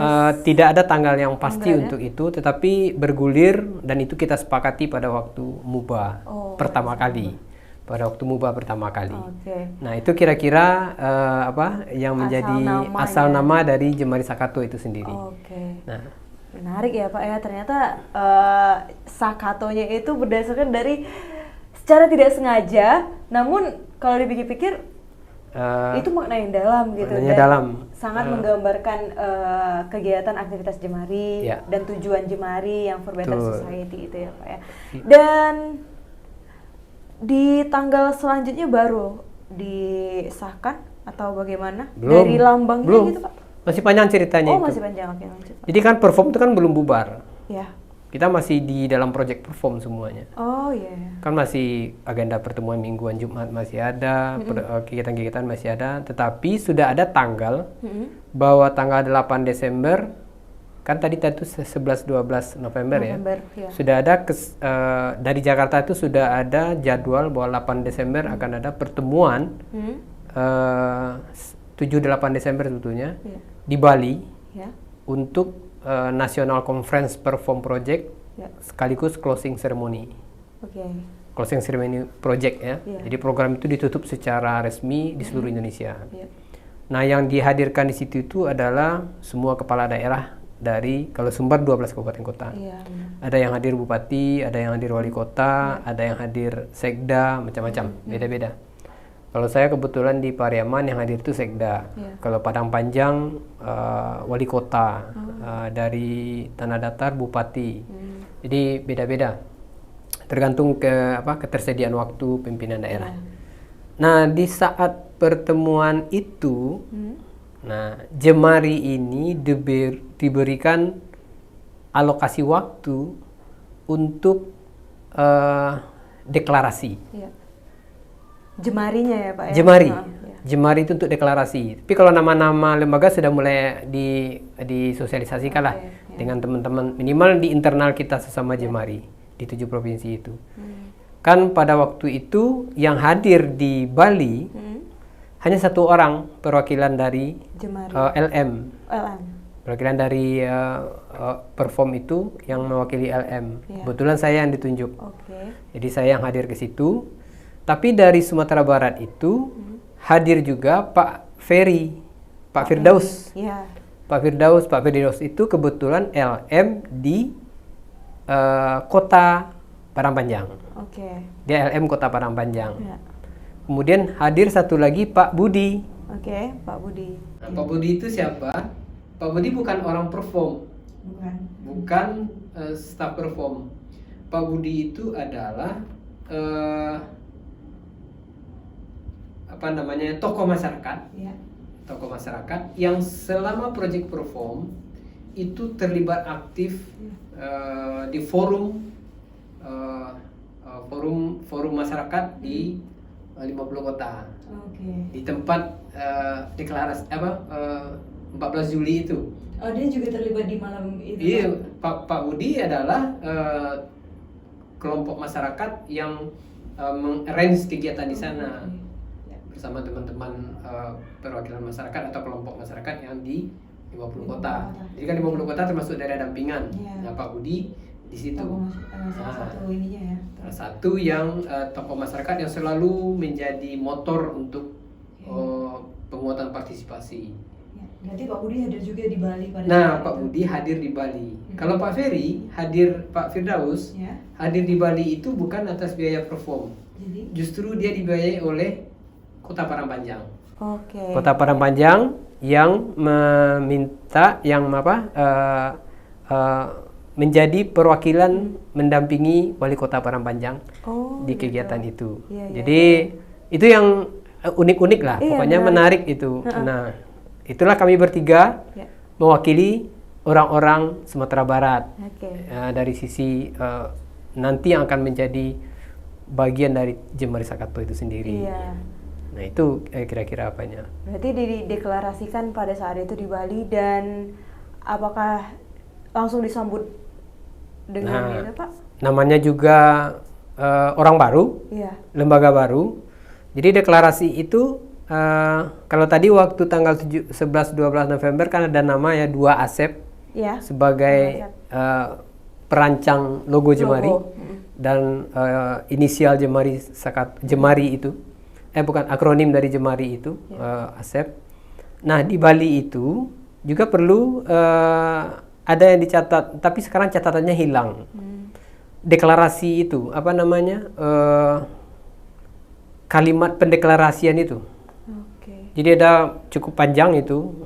Tidak ada tanggal yang pasti Tanggal, ya? untuk itu, tetapi bergulir, dan itu kita sepakati pada waktu MUBA pertama kali. Pada waktu MUBA pertama kali. Oke. Nah itu kira-kira yang menjadi namanya. asal nama dari Jemari Sakato itu sendiri. Oke. Nah, Menarik ya Pak ya, ternyata Sakatonya itu berdasarkan dari secara tidak sengaja, namun kalau dipikir-pikir itu makna yang dalam gitu, maknanya dan dalam. sangat menggambarkan kegiatan aktivitas Jemari Ya. dan tujuan Jemari yang for better Betul. society itu ya Pak ya. Dan di tanggal selanjutnya baru disahkan atau bagaimana? Belum. Dari lambangnya Belum. gitu Pak? Masih panjang ceritanya Oh itu. masih panjang, oke lanjut Pak. Jadi kan perform itu kan belum bubar. Ya. Kita masih di dalam project perform semuanya. Oh iya. Kan masih agenda pertemuan mingguan Jumat masih ada, kegiatan-kegiatan masih ada, tetapi sudah ada tanggal bahwa tanggal 8 Desember, kan tadi itu 11-12 November ya. Ya. Sudah ada dari Jakarta itu sudah ada jadwal bahwa 8 Desember akan ada pertemuan 7-8 Desember sebetulnya Iya. di Bali Ya. untuk National Conference Perform Project Ya. sekaligus closing ceremony. Oke. Closing ceremony project ya. Iya. Jadi program itu ditutup secara resmi di seluruh Indonesia. Iya. Nah, yang dihadirkan di situ itu adalah semua kepala daerah dari kalau Sumbar 12 kabupaten kota. Iya. Benar. Ada yang hadir bupati, ada yang hadir wali kota, ada yang hadir sekda, macam-macam, beda-beda. Kalau saya kebetulan di Pariaman yang hadir itu sekda. Iya. Kalau Padang Panjang wali kota, dari Tanah Datar bupati. Jadi beda-beda. Tergantung ketersediaan waktu pimpinan daerah. Nah, di saat pertemuan itu, nah Jemari ini diberikan alokasi waktu untuk deklarasi. Iya. Jemarinya ya Pak ya. Jemari. Iya. Jemari itu untuk deklarasi. Tapi kalau nama-nama lembaga sudah mulai disosialisasikan lah Oke, ya. dengan teman-teman, minimal di internal kita sesama Jemari di 7 provinsi itu. Kan pada waktu itu yang hadir di Bali hanya satu orang perwakilan dari Jemari. LM. LM. Perwakilan dari perform itu yang mewakili LM. Iya. Kebetulan saya yang ditunjuk. Oke. Jadi saya yang hadir ke situ. Tapi dari Sumatera Barat itu hadir juga Pak Ferry, Pak Firdaus. Iya. Pak Firdaus itu kebetulan LM di Kota Padang Panjang. Oke. Dia LM Kota Padang Panjang. Ya. Kemudian hadir satu lagi Pak Budi. Oke, Pak Budi. Nah, Pak Budi itu siapa? Pak Budi bukan orang perform, Bukan. staff perform. Pak Budi itu adalah tokoh masyarakat, Ya. tokoh masyarakat yang selama project perform itu terlibat aktif di forum masyarakat di 50 kota. Oke. Di tempat deklarasi 14 Juli itu. Oh, dia juga terlibat di malam itu. Iya, Pak Budi adalah kelompok masyarakat yang mengarrange kegiatan di sana bersama teman-teman perwakilan masyarakat atau kelompok masyarakat yang di 50 kota. Jadi kan 50 kota termasuk daerah dampingan. Iya. Nah, Pak Budi di situ. Salah satu ininya ya. Salah satu yang tokoh masyarakat yang selalu menjadi motor untuk penguatan partisipasi. Ya, berarti Pak Budi hadir juga di Bali pada Nah, saat Pak itu. Budi hadir di Bali. Kalau Pak Ferry hadir, Pak Firdaus Ya. hadir di Bali itu bukan atas biaya perform. Jadi. Justru dia dibiayai oleh Kota Parangpanjang. Oke. Kota Parangpanjang yang meminta menjadi perwakilan mendampingi Wali Kota Parangpanjang di kegiatan itu. Iya, iya. Jadi itu yang unik-unik lah, Iya, pokoknya menarik itu. Nah, itulah kami bertiga Ya. mewakili orang-orang Sumatera Barat. Oke. Dari sisi nanti yang akan menjadi bagian dari Jemari Sakato itu sendiri. Iya. Nah, itu kira-kira apanya. Berarti dideklarasikan pada saat itu di Bali, dan apakah langsung disambut dengan itu, Pak? Namanya juga orang baru, Iya. lembaga baru. Jadi deklarasi itu kalau tadi waktu tanggal 11-12 November kan ada nama ya, 2 Asep Iya. sebagai perancang logo Jemari dan inisial Jemari Jemari itu. Bukan akronim dari Jemari itu, Asep. Nah, di Bali itu juga perlu ada yang dicatat, tapi sekarang catatannya hilang. Deklarasi itu, kalimat pendeklarasian itu. Oke. Jadi ada cukup panjang itu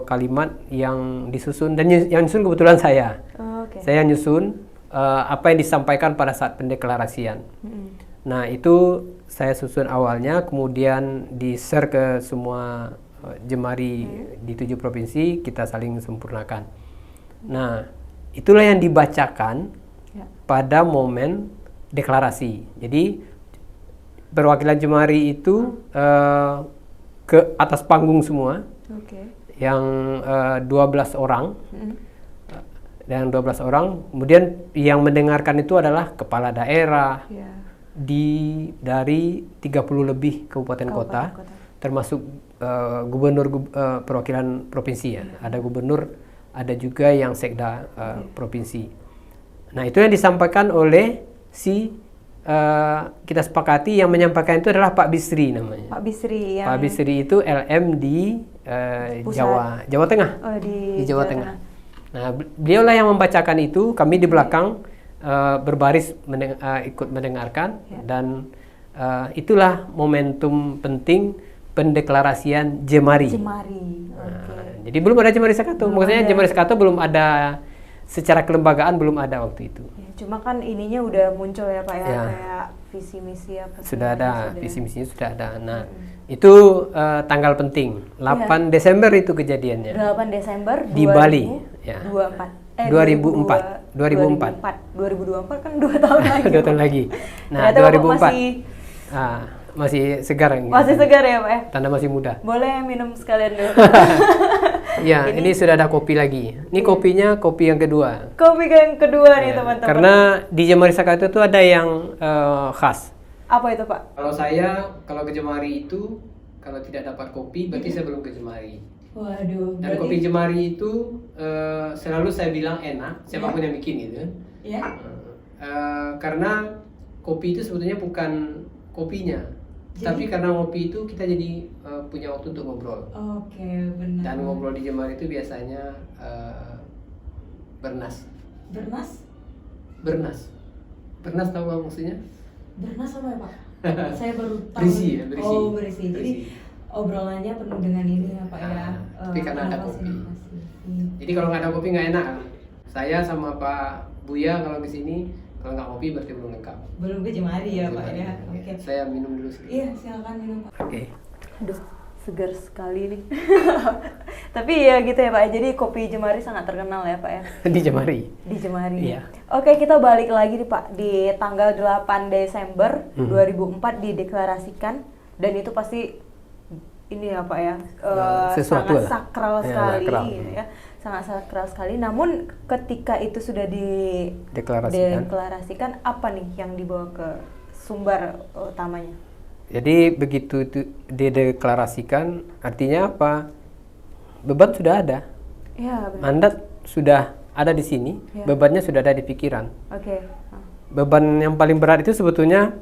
kalimat yang disusun, dan yang nyusun kebetulan saya. Oke. Saya nyusun apa yang disampaikan pada saat pendeklarasian. Nah, itu saya susun awalnya, kemudian di-share ke semua Jemari di 7 provinsi, kita saling sempurnakan. Nah, itulah yang dibacakan pada momen deklarasi. Jadi perwakilan Jemari itu ke atas panggung semua, yang 12 orang. Dan 12 orang, kemudian yang mendengarkan itu adalah kepala daerah dari 30 lebih kabupaten kota, termasuk gubernur perwakilan provinsi ya. Ada gubernur, ada juga yang sekda provinsi. Nah, itu yang disampaikan oleh kita sepakati, yang menyampaikan itu adalah Pak Bisri namanya. Pak Bisri yang Pak Bisri itu LM di Jawa Tengah. Di Jawa Tengah. Nah, beliaulah yang membacakan itu, kami di belakang berbaris ikut mendengarkan, dan itulah momentum penting pendeklarasian Jemari. Jadi belum ada Jemari Sakato, maksudnya Jemari Sakato belum ada secara kelembagaan, belum ada waktu itu. Ya, cuma kan ininya udah muncul ya, Pak ya, kayak visi misi apa. Sudah ada, visi misinya sudah ada. Nah, itu tanggal penting, 8 Desember itu kejadiannya. 8 Desember di Bali, ya. 2024 kan 2 tahun lagi. 2 tahun lagi. Nah, ternyata 2004 masih segar. Masih segar ya, Pak ya? Tanda masih muda. Boleh minum sekalian dulu. Ya, ini sudah ada kopi lagi. Ini kopinya kopi yang kedua. Kopi yang kedua nih, teman-teman. Karena di Jemari Sakato itu ada yang khas. Apa itu, Pak? Kalau ke Jemari itu, kalau tidak dapat kopi, berarti saya belum ke Jemari. Waduh. Dan kopi Jemari itu selalu saya bilang enak, siapapun yang bikin itu. Ya. Karena kopi itu sebetulnya bukan kopinya, tapi karena ngopi itu kita jadi punya waktu untuk ngobrol. Oke, benar. Dan ngobrol di Jemari itu biasanya bernas. Bernas tahu nggak maksudnya? Bernas apa ya, Pak? Saya baru tahu. Berisi ya, berisi. Oh, berisi. Jadi obrolannya penuh dengan ini ya, Pak ya. Tapi karena ada kopi. Jadi kalau nggak ada kopi nggak enak. Saya sama Pak Buya kalau di sini kalau nggak kopi berarti belum lengkap. Belum ke Jemari ya Pak Jemari. ya. Oke. Saya minum dulu sedikit. Iya, silakan minum Pak. Oke. Aduh, segar sekali nih. Tapi ya gitu ya Pak, jadi kopi Jemari sangat terkenal ya Pak ya. Di Jemari. Di Jemari. Iya. Oke, kita balik lagi nih Pak. Di tanggal 8 Desember 2004 dideklarasikan, dan itu pasti ini ya Pak ya, sesuatu sangat lah. sakral Ya, sekali sakral. gitu ya. Sangat sakral sekali. Namun ketika itu sudah dideklarasikan, apa nih yang dibawa ke sumber utamanya? Jadi begitu itu dideklarasikan, artinya apa? Beban sudah ada, Ya, benar. mandat sudah ada di sini, Ya. bebannya sudah ada di pikiran. Oke. Beban yang paling berat itu sebetulnya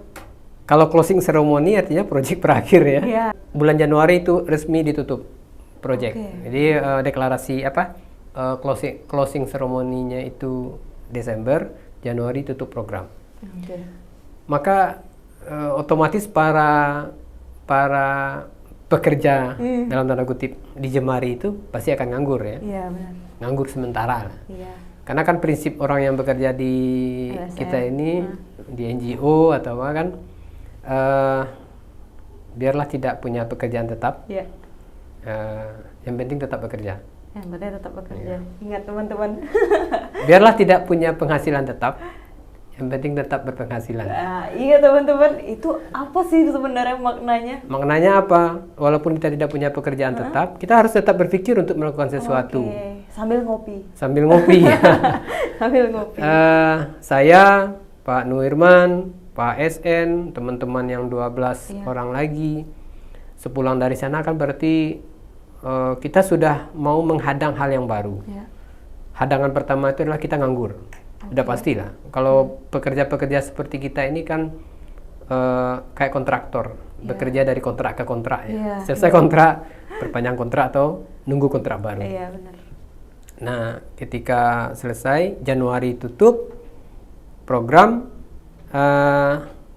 kalau closing ceremony artinya proyek berakhir ya. Iya. Bulan Januari itu resmi ditutup proyek. Oke. Jadi deklarasi closing ceremony-nya itu Desember, Januari tutup program. Oke. Maka otomatis para pekerja dalam tanda kutip di Jemari itu pasti akan nganggur ya. Iya, benar. Nganggur sementara lah. Iya. Karena kan prinsip orang yang bekerja di LSM. kita ini di NGO atau apa kan, biarlah tidak punya pekerjaan tetap, Iya. yang penting tetap bekerja. Yang penting tetap bekerja. Iya. Ingat teman-teman. Biarlah tidak punya penghasilan tetap, yang penting tetap berpenghasilan. Nah, iya teman-teman, itu apa sih sebenarnya maknanya? Maknanya apa? Walaupun kita tidak punya pekerjaan tetap, kita harus tetap berpikir untuk melakukan sesuatu. Oke. Sambil ngopi. Sambil ngopi. Sambil ngopi. Saya, Pak Nuirman, Pak SN, teman-teman yang 12 Iya. orang lagi, sepulang dari sana kan berarti kita sudah mau menghadang hal yang baru. Ya. Hadangan pertama itu adalah kita nganggur. Udah pastilah. Kalau pekerja-pekerja seperti kita ini kan kayak kontraktor, bekerja dari kontrak ke kontrak ya. Iya, Selesai kontrak, perpanjang kontrak atau nunggu kontrak baru. Iya, benar. Nah, ketika selesai Januari tutup program,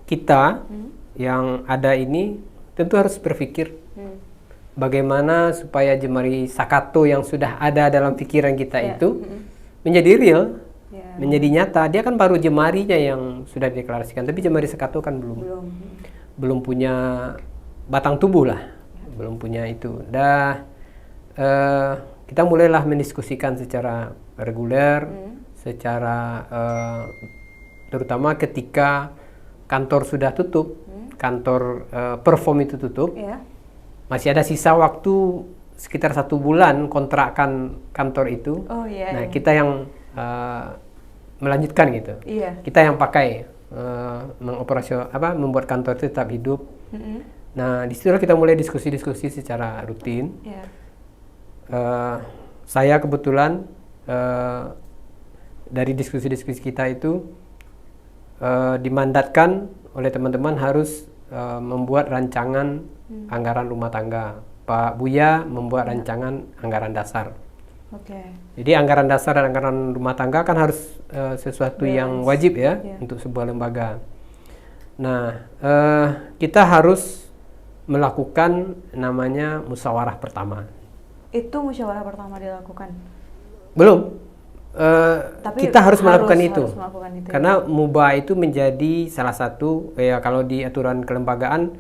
kita yang ada ini tentu harus berpikir bagaimana supaya Jemari Sakato yang sudah ada dalam pikiran kita Iya. itu menjadi real, Ya, menjadi nyata. Dia kan baru Jemarinya yang sudah dideklarasikan, tapi Jemari Sakato kan belum punya batang tubuh lah, belum punya itu. Kita mulailah mendiskusikan secara reguler, secara terutama ketika kantor sudah tutup, kantor perform itu tutup, Ya. masih ada sisa waktu sekitar 1 bulan kontrakan kantor itu. Oh iya. Nah, iya. kita yang melanjutkan gitu. Iya. Kita yang pakai membuat kantor itu tetap hidup. Nah, di situ kita mulai diskusi-diskusi secara rutin. Iya. Saya kebetulan dari diskusi-diskusi kita itu dimandatkan oleh teman-teman harus membuat rancangan anggaran rumah tangga. Pak Buya membuat rancangan anggaran dasar. Oke. Jadi anggaran dasar dan anggaran rumah tangga kan harus sesuatu yang wajib ya untuk sebuah lembaga. Nah, kita harus melakukan namanya musyawarah pertama. Itu musyawarah pertama dilakukan. Belum. Tapi Kita harus melakukan itu. harus melakukan itu, ya. Karena MUBA itu menjadi salah satu ya kalau di aturan kelembagaan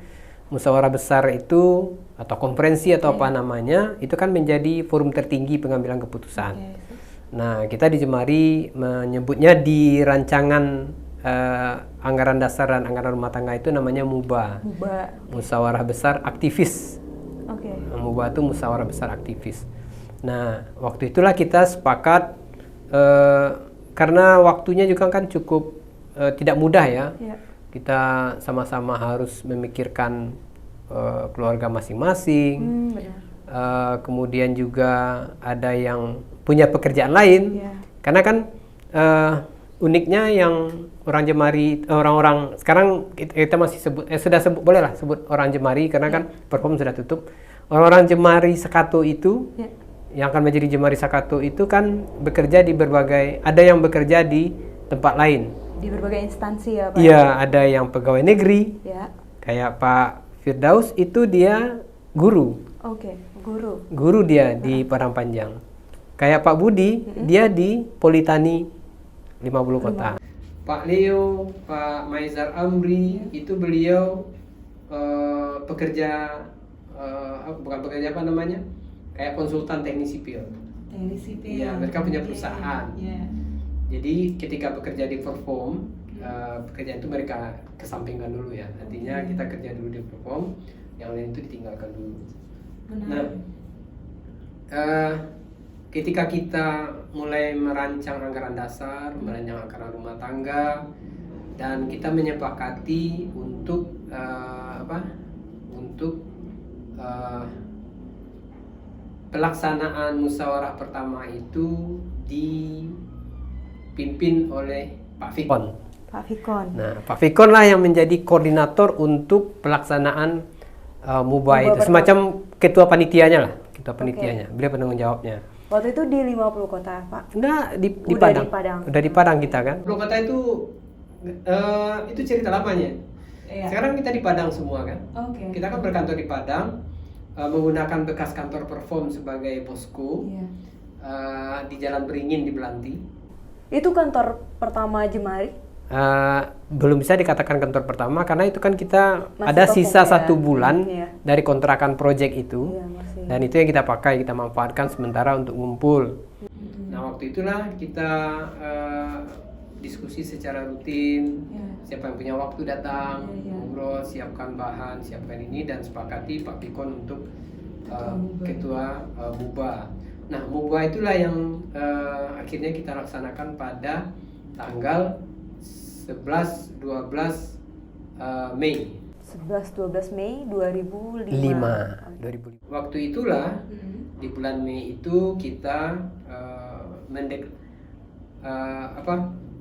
musyawarah besar itu atau konferensi atau apa namanya itu kan menjadi forum tertinggi pengambilan keputusan. Oke. Nah, kita di Jemari menyebutnya di rancangan anggaran dasar dan anggaran rumah tangga itu namanya MUBA. Musyawarah besar aktivis. Oke. MUBA itu musyawarah besar aktivis. Nah, waktu itulah kita sepakat karena waktunya juga kan cukup tidak mudah ya. Iya. Kita sama-sama harus memikirkan keluarga masing-masing. Benar. Kemudian juga ada yang punya pekerjaan lain. Iya. Karena kan uniknya yang orang Jemari, orang-orang sekarang kita masih sebut, sudah sebut boleh lah sebut orang Jemari karena kan perform sudah tutup. Orang-orang Jemari Sakato itu yang akan menjadi Jemari Sakato itu kan bekerja di berbagai, ada yang bekerja di tempat lain. Di berbagai instansi ya Pak? Iya, ada yang pegawai negeri, Ya. kayak Pak Firdaus itu dia guru. Oke, guru. Guru dia di Padang Panjang. Kayak Pak Budi, dia di Politani 50 kota. Pak Leo, Pak Maizar Amri, itu beliau pekerja, bukan pekerja apa namanya, kayak konsultan teknik sipil. Teknik sipil. Iya, mereka punya perusahaan. Yeah. Jadi ketika bekerja di perform, pekerjaan itu mereka kesampingkan dulu ya. Artinya kita kerja dulu di perform, yang lain itu ditinggalkan dulu. Nah, ketika kita mulai merancang anggaran dasar, merancang anggaran rumah tangga, dan kita menyepakati untuk pelaksanaan musyawarah pertama itu dipimpin oleh Pak Fikon. Pak Fikon. Nah, Pak Fikon lah yang menjadi koordinator untuk pelaksanaan MUBA itu, semacam ketua panitianya lah, ketua panitianya. Beliau penanggung jawabnya. Waktu itu di 50 kota, Pak? Udah di Udah Padang. di Padang. Udah di Padang kita kan. 50 kota itu cerita lamanya. Iya. Sekarang kita di Padang semua kan. Oke. Kita kan berkantor di Padang, menggunakan bekas kantor perform sebagai posko. Iya. Di Jalan Beringin di Belanti. Itu kantor pertama Jemari? Belum bisa dikatakan kantor pertama karena itu kan kita Masih ada sisa ya? 1 bulan Iya. dari kontrakan project itu. Iya, masih. Dan itu yang kita pakai, kita manfaatkan sementara untuk ngumpul. Nah, waktu itulah kita diskusi secara rutin. Iya. Siapa yang punya waktu datang, Iya. ngobrol, siapkan bahan, siapkan ini, dan sepakati Pak Pikon untuk ketua MUBA. Nah, MUBA itulah yang akhirnya kita laksanakan pada tanggal 11-12 Mei. 11-12 Mei 2005. 2005. Waktu itulah di bulan Mei itu kita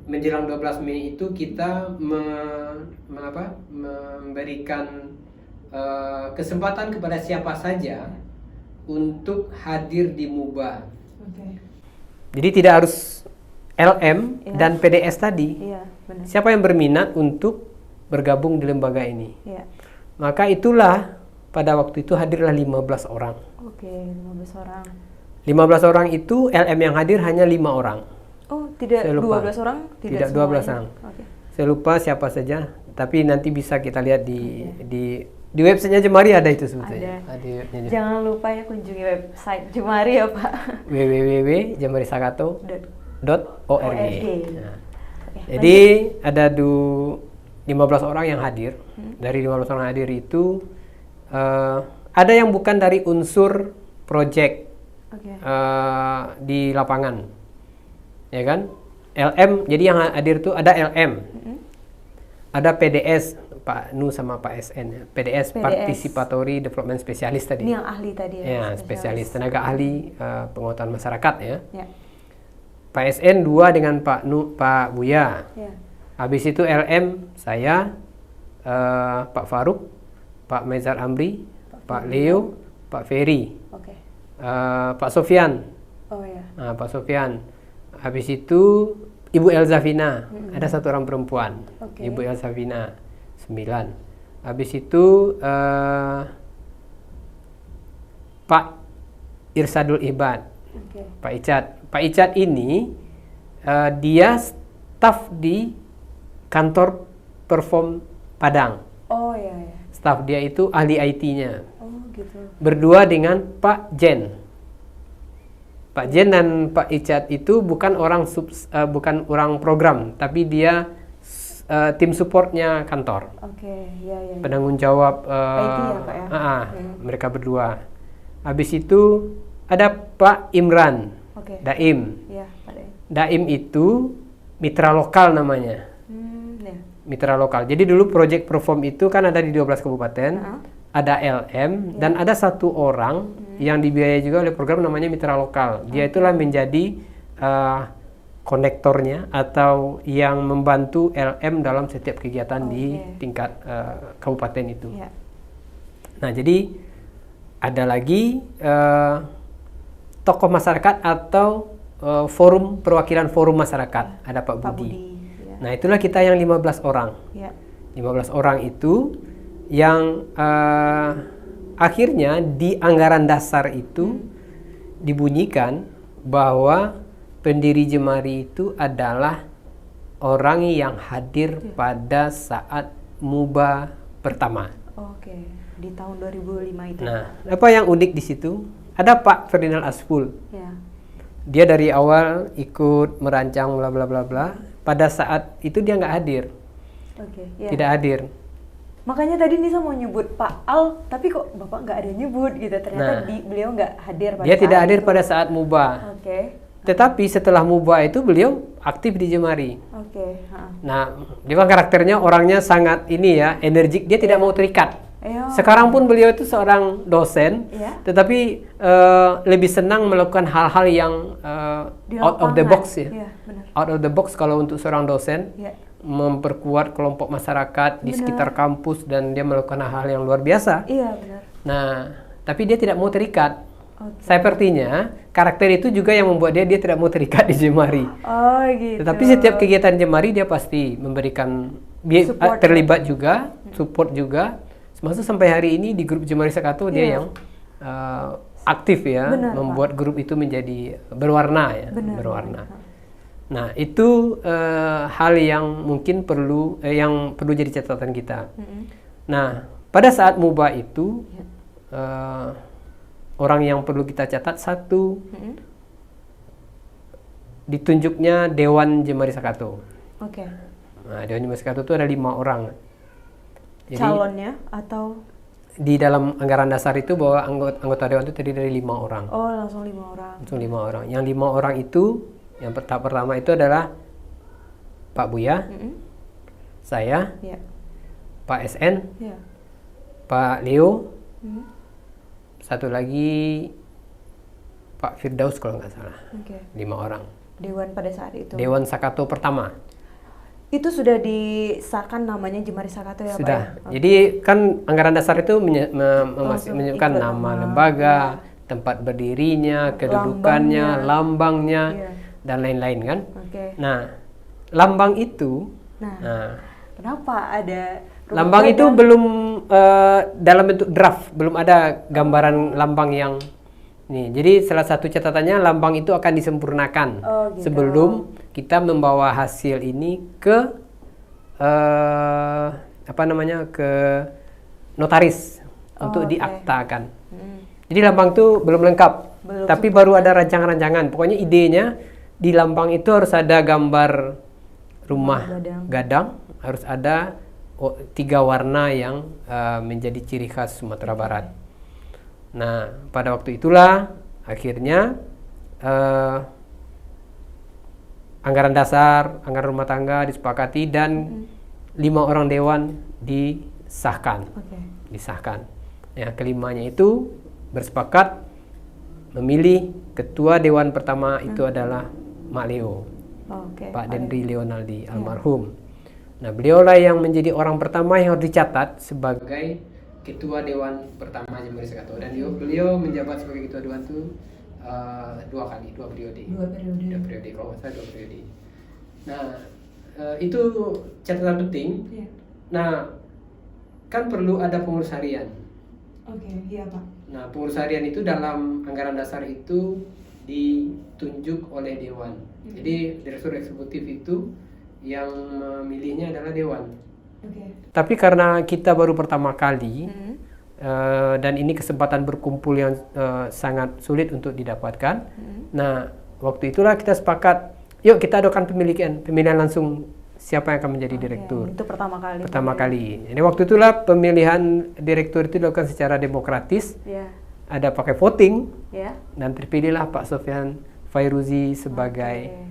menjelang 12 Mei itu kita memberikan kesempatan kepada siapa saja untuk hadir di MUBA. Okay. Jadi tidak harus LM dan PDS tadi. Iya, benar. Siapa yang berminat untuk bergabung di lembaga ini? Iya. Maka itulah pada waktu itu hadirlah 15 orang. Oke, 15 orang. 15 orang itu LM yang hadir hanya 5 orang. Oh, tidak 12 orang? Tidak 12 orang. Oke. Saya lupa siapa saja, tapi nanti bisa kita lihat di websitenya Jemari ada itu sebetulnya. Ada. Jangan lupa ya kunjungi website Jemari ya, Pak. www.jemarisakato.org. Nah, jadi ada 15 orang yang hadir. Dari 15 orang hadir itu ada yang bukan dari unsur project di lapangan, ya kan? LM, jadi yang hadir itu ada LM, ada PDS, Pak Nu sama Pak SN ya. PDS, Participatory Development Specialist tadi. Ini yang ahli tadi ya? Ya, spesialis tenaga ahli pengetahuan masyarakat ya. Ya. Pak SN 2 dengan Pak Buya. Ya. Habis itu LM saya, Pak Faruk, Pak Maizar Amri, Pak Leo, Pak Ferry, Pak Sofian. Oh ya. Nah, Pak Sofian. Habis itu Ibu Elzafina, ada 1 orang perempuan. Ibu Elzafina 9. Habis itu Pak Irsadul Ibad, Pak Icat. Pak Icat ini dia staf di kantor perform Padang. Oh iya ya. Staf dia itu ahli IT-nya. Oh gitu. Berdua dengan Pak Jen. Pak Jen dan Pak Icat itu bukan bukan orang program, tapi dia tim supportnya kantor. Oke, ya. Penanggung jawab IT ya, Pak ya? Mereka berdua. Habis itu ada Pak Imran, Daim. Ya, Pak Daim. Daim itu mitra lokal namanya. Ya. Mitra lokal. Jadi dulu project perform itu kan ada di 12 kabupaten. Ada LM dan ada 1 orang yang dibiayai juga oleh program namanya mitra lokal. Dia itulah menjadi konektornya atau yang membantu LM dalam setiap kegiatan di tingkat kabupaten itu. Nah, jadi ada lagi tokoh masyarakat atau forum perwakilan forum masyarakat. Ada Pak Budi. Nah, itulah kita yang 15 orang. 15 orang itu yang akhirnya di anggaran dasar itu dibunyikan bahwa pendiri Jemari itu adalah orang yang hadir pada saat MUBA pertama. Oke, di tahun 2005 itu. Nah, apa yang unik di situ? Ada Pak Ferdinand Aspul. Ya. Dia dari awal ikut merancang bla bla bla bla. Pada saat itu dia nggak hadir, Oke, ya. tidak hadir. Makanya tadi Nisa mau nyebut Pak Al, tapi kok Bapak nggak ada nyebut gitu. Ternyata Nah, beliau nggak hadir pada Dia saat tidak hadir itu. pada saat MUBA. Oke, Tetapi setelah MUBA itu beliau aktif di Jemari. oke. Ha. Nah, dia kan karakternya orangnya sangat ini ya, energik. Dia tidak mau terikat. Ayo. Sekarang pun beliau itu seorang dosen, Iya. tetapi lebih senang melakukan hal-hal yang Di out of the lapangan. box ya. Iya, benar. Out of the box kalau untuk seorang dosen, Iya. memperkuat kelompok masyarakat di Benar. sekitar kampus dan dia melakukan hal-hal yang luar biasa. Iya, benar. Nah, tapi dia tidak mau terikat. Oke. Sepertinya karakter itu juga yang membuat dia tidak mau terikat di Jemari. Oh, gitu. Tetapi setiap kegiatan Jemari dia pasti memberikan Support. terlibat juga, support juga. Termasuk sampai hari ini di grup Jemari Sakato dia Iya. yang aktif ya, Benar, membuat grup itu menjadi berwarna ya, Benar, berwarna. benar. Nah, itu hal yang mungkin perlu yang perlu jadi catatan kita. Mm-mm. Nah, pada saat MUBA itu Ya. orang yang perlu kita catat satu, Mm-mm. ditunjuknya Dewan Jemari Sakato. Oke. Nah, Dewan Jemari Sakato itu ada 5 orang. Jadi Calonnya atau di dalam anggaran dasar itu bahwa anggota dewan itu terdiri dari 5 orang. oh langsung 5 orang. Langsung 5 orang. Yang 5 orang itu, yang tahap pertama itu adalah Pak Buya, Mm-mm. saya, Ya. Pak SN, Ya. Pak Leo, Mm. satu lagi Pak Firdaus kalau nggak salah. Oke. 5 orang. Dewan pada saat itu. Dewan Sakato pertama. Itu sudah disahkan namanya Jemari Sakato ya, Sudah. Pak? Ya? Jadi kan anggaran dasar itu Langsung menyebutkan ikut nama nama, lembaga, ya. tempat berdirinya, kedudukannya, lambangnya, Iya. dan lain-lain kan. Oke. Nah, lambang itu, Nah, kenapa ada rumah lambang itu gadang? belum dalam bentuk draft, belum ada gambaran lambang yang nih. Jadi salah satu catatannya lambang itu akan disempurnakan Oh, gitu. sebelum kita membawa hasil ini ke ke notaris untuk oke. diaktakan. Mm. Jadi lambang itu belum lengkap, Belum tapi baru ada rancangan-rancangan. Pokoknya idenya di lambang itu harus ada gambar rumah gadang, harus ada 3 warna yang menjadi ciri khas Sumatera Barat. Nah, pada waktu itulah akhirnya anggaran dasar, anggaran rumah tangga disepakati dan 5 orang dewan disahkan. Oke. Disahkan. Ya, kelimanya itu bersepakat memilih ketua dewan pertama itu adalah Mak Leo, Oke. Pak Dendri Leonaldi almarhum. Nah, beliaulah yang menjadi orang pertama yang harus dicatat sebagai ketua dewan pertama Jemari Sakato, dan beliau menjabat sebagai ketua dewan itu 2 periode. 2 periode, kalau nggak salah 2 periode. Nah, itu catatan penting. Iya. Nah, kan perlu ada pengurus harian. Oke, iya, Pak. Nah, pengurus harian itu dalam anggaran dasar itu ditunjuk oleh dewan. Jadi direktur eksekutif itu yang memilihnya adalah dewan. Oke. Tapi karena kita baru pertama kali Mm. dan ini kesempatan berkumpul yang sangat sulit untuk didapatkan. Nah, waktu itulah kita sepakat, yuk kita adakan pemilihan langsung siapa yang akan menjadi direktur. Itu pertama kali. Pertama kali. Jadi waktu itulah pemilihan direktur itu dilakukan secara demokratis. Ya. Ada pakai voting Ya. dan terpilihlah Pak Sofyan Fairuzi sebagai Oke.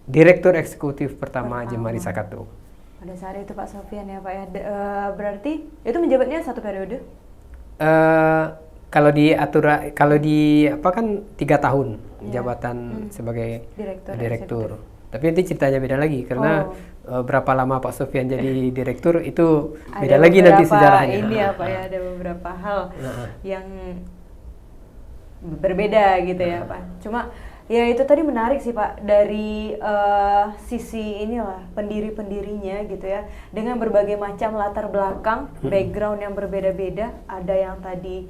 direktur eksekutif pertama Jemari Sakato. Pada saat itu Pak Sofyan ya, Pak ya. Berarti itu menjabatnya 1 periode? Kalau di apa kan 3 tahun jabatan sebagai direktur. Tapi nanti ceritanya beda lagi karena berapa lama Pak Sofyan jadi direktur itu beda lagi nanti sejarahnya. Ini ya Pak ya, ada beberapa hal yang berbeda gitu ya Pak. Cuma ya itu tadi menarik sih Pak, dari sisi inilah pendiri-pendirinya gitu ya, dengan berbagai macam latar belakang, background yang berbeda-beda. Ada yang tadi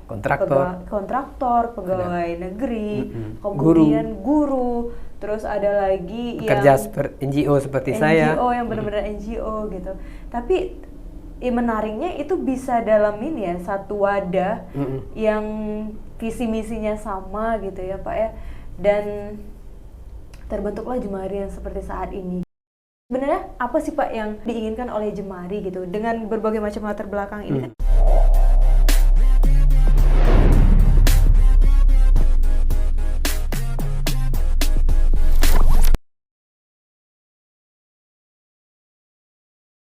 kontraktor, pegawai negeri, kemudian guru, terus ada lagi pekerja yang NGO seperti saya. NGO yang benar-benar NGO gitu. Tapi menariknya itu bisa dalam ini ya, satu wadah yang visi misinya sama gitu ya Pak ya, dan terbentuklah Jemari yang seperti saat ini. Sebenarnya apa sih Pak yang diinginkan oleh Jemari gitu dengan berbagai macam latar belakang ini kan?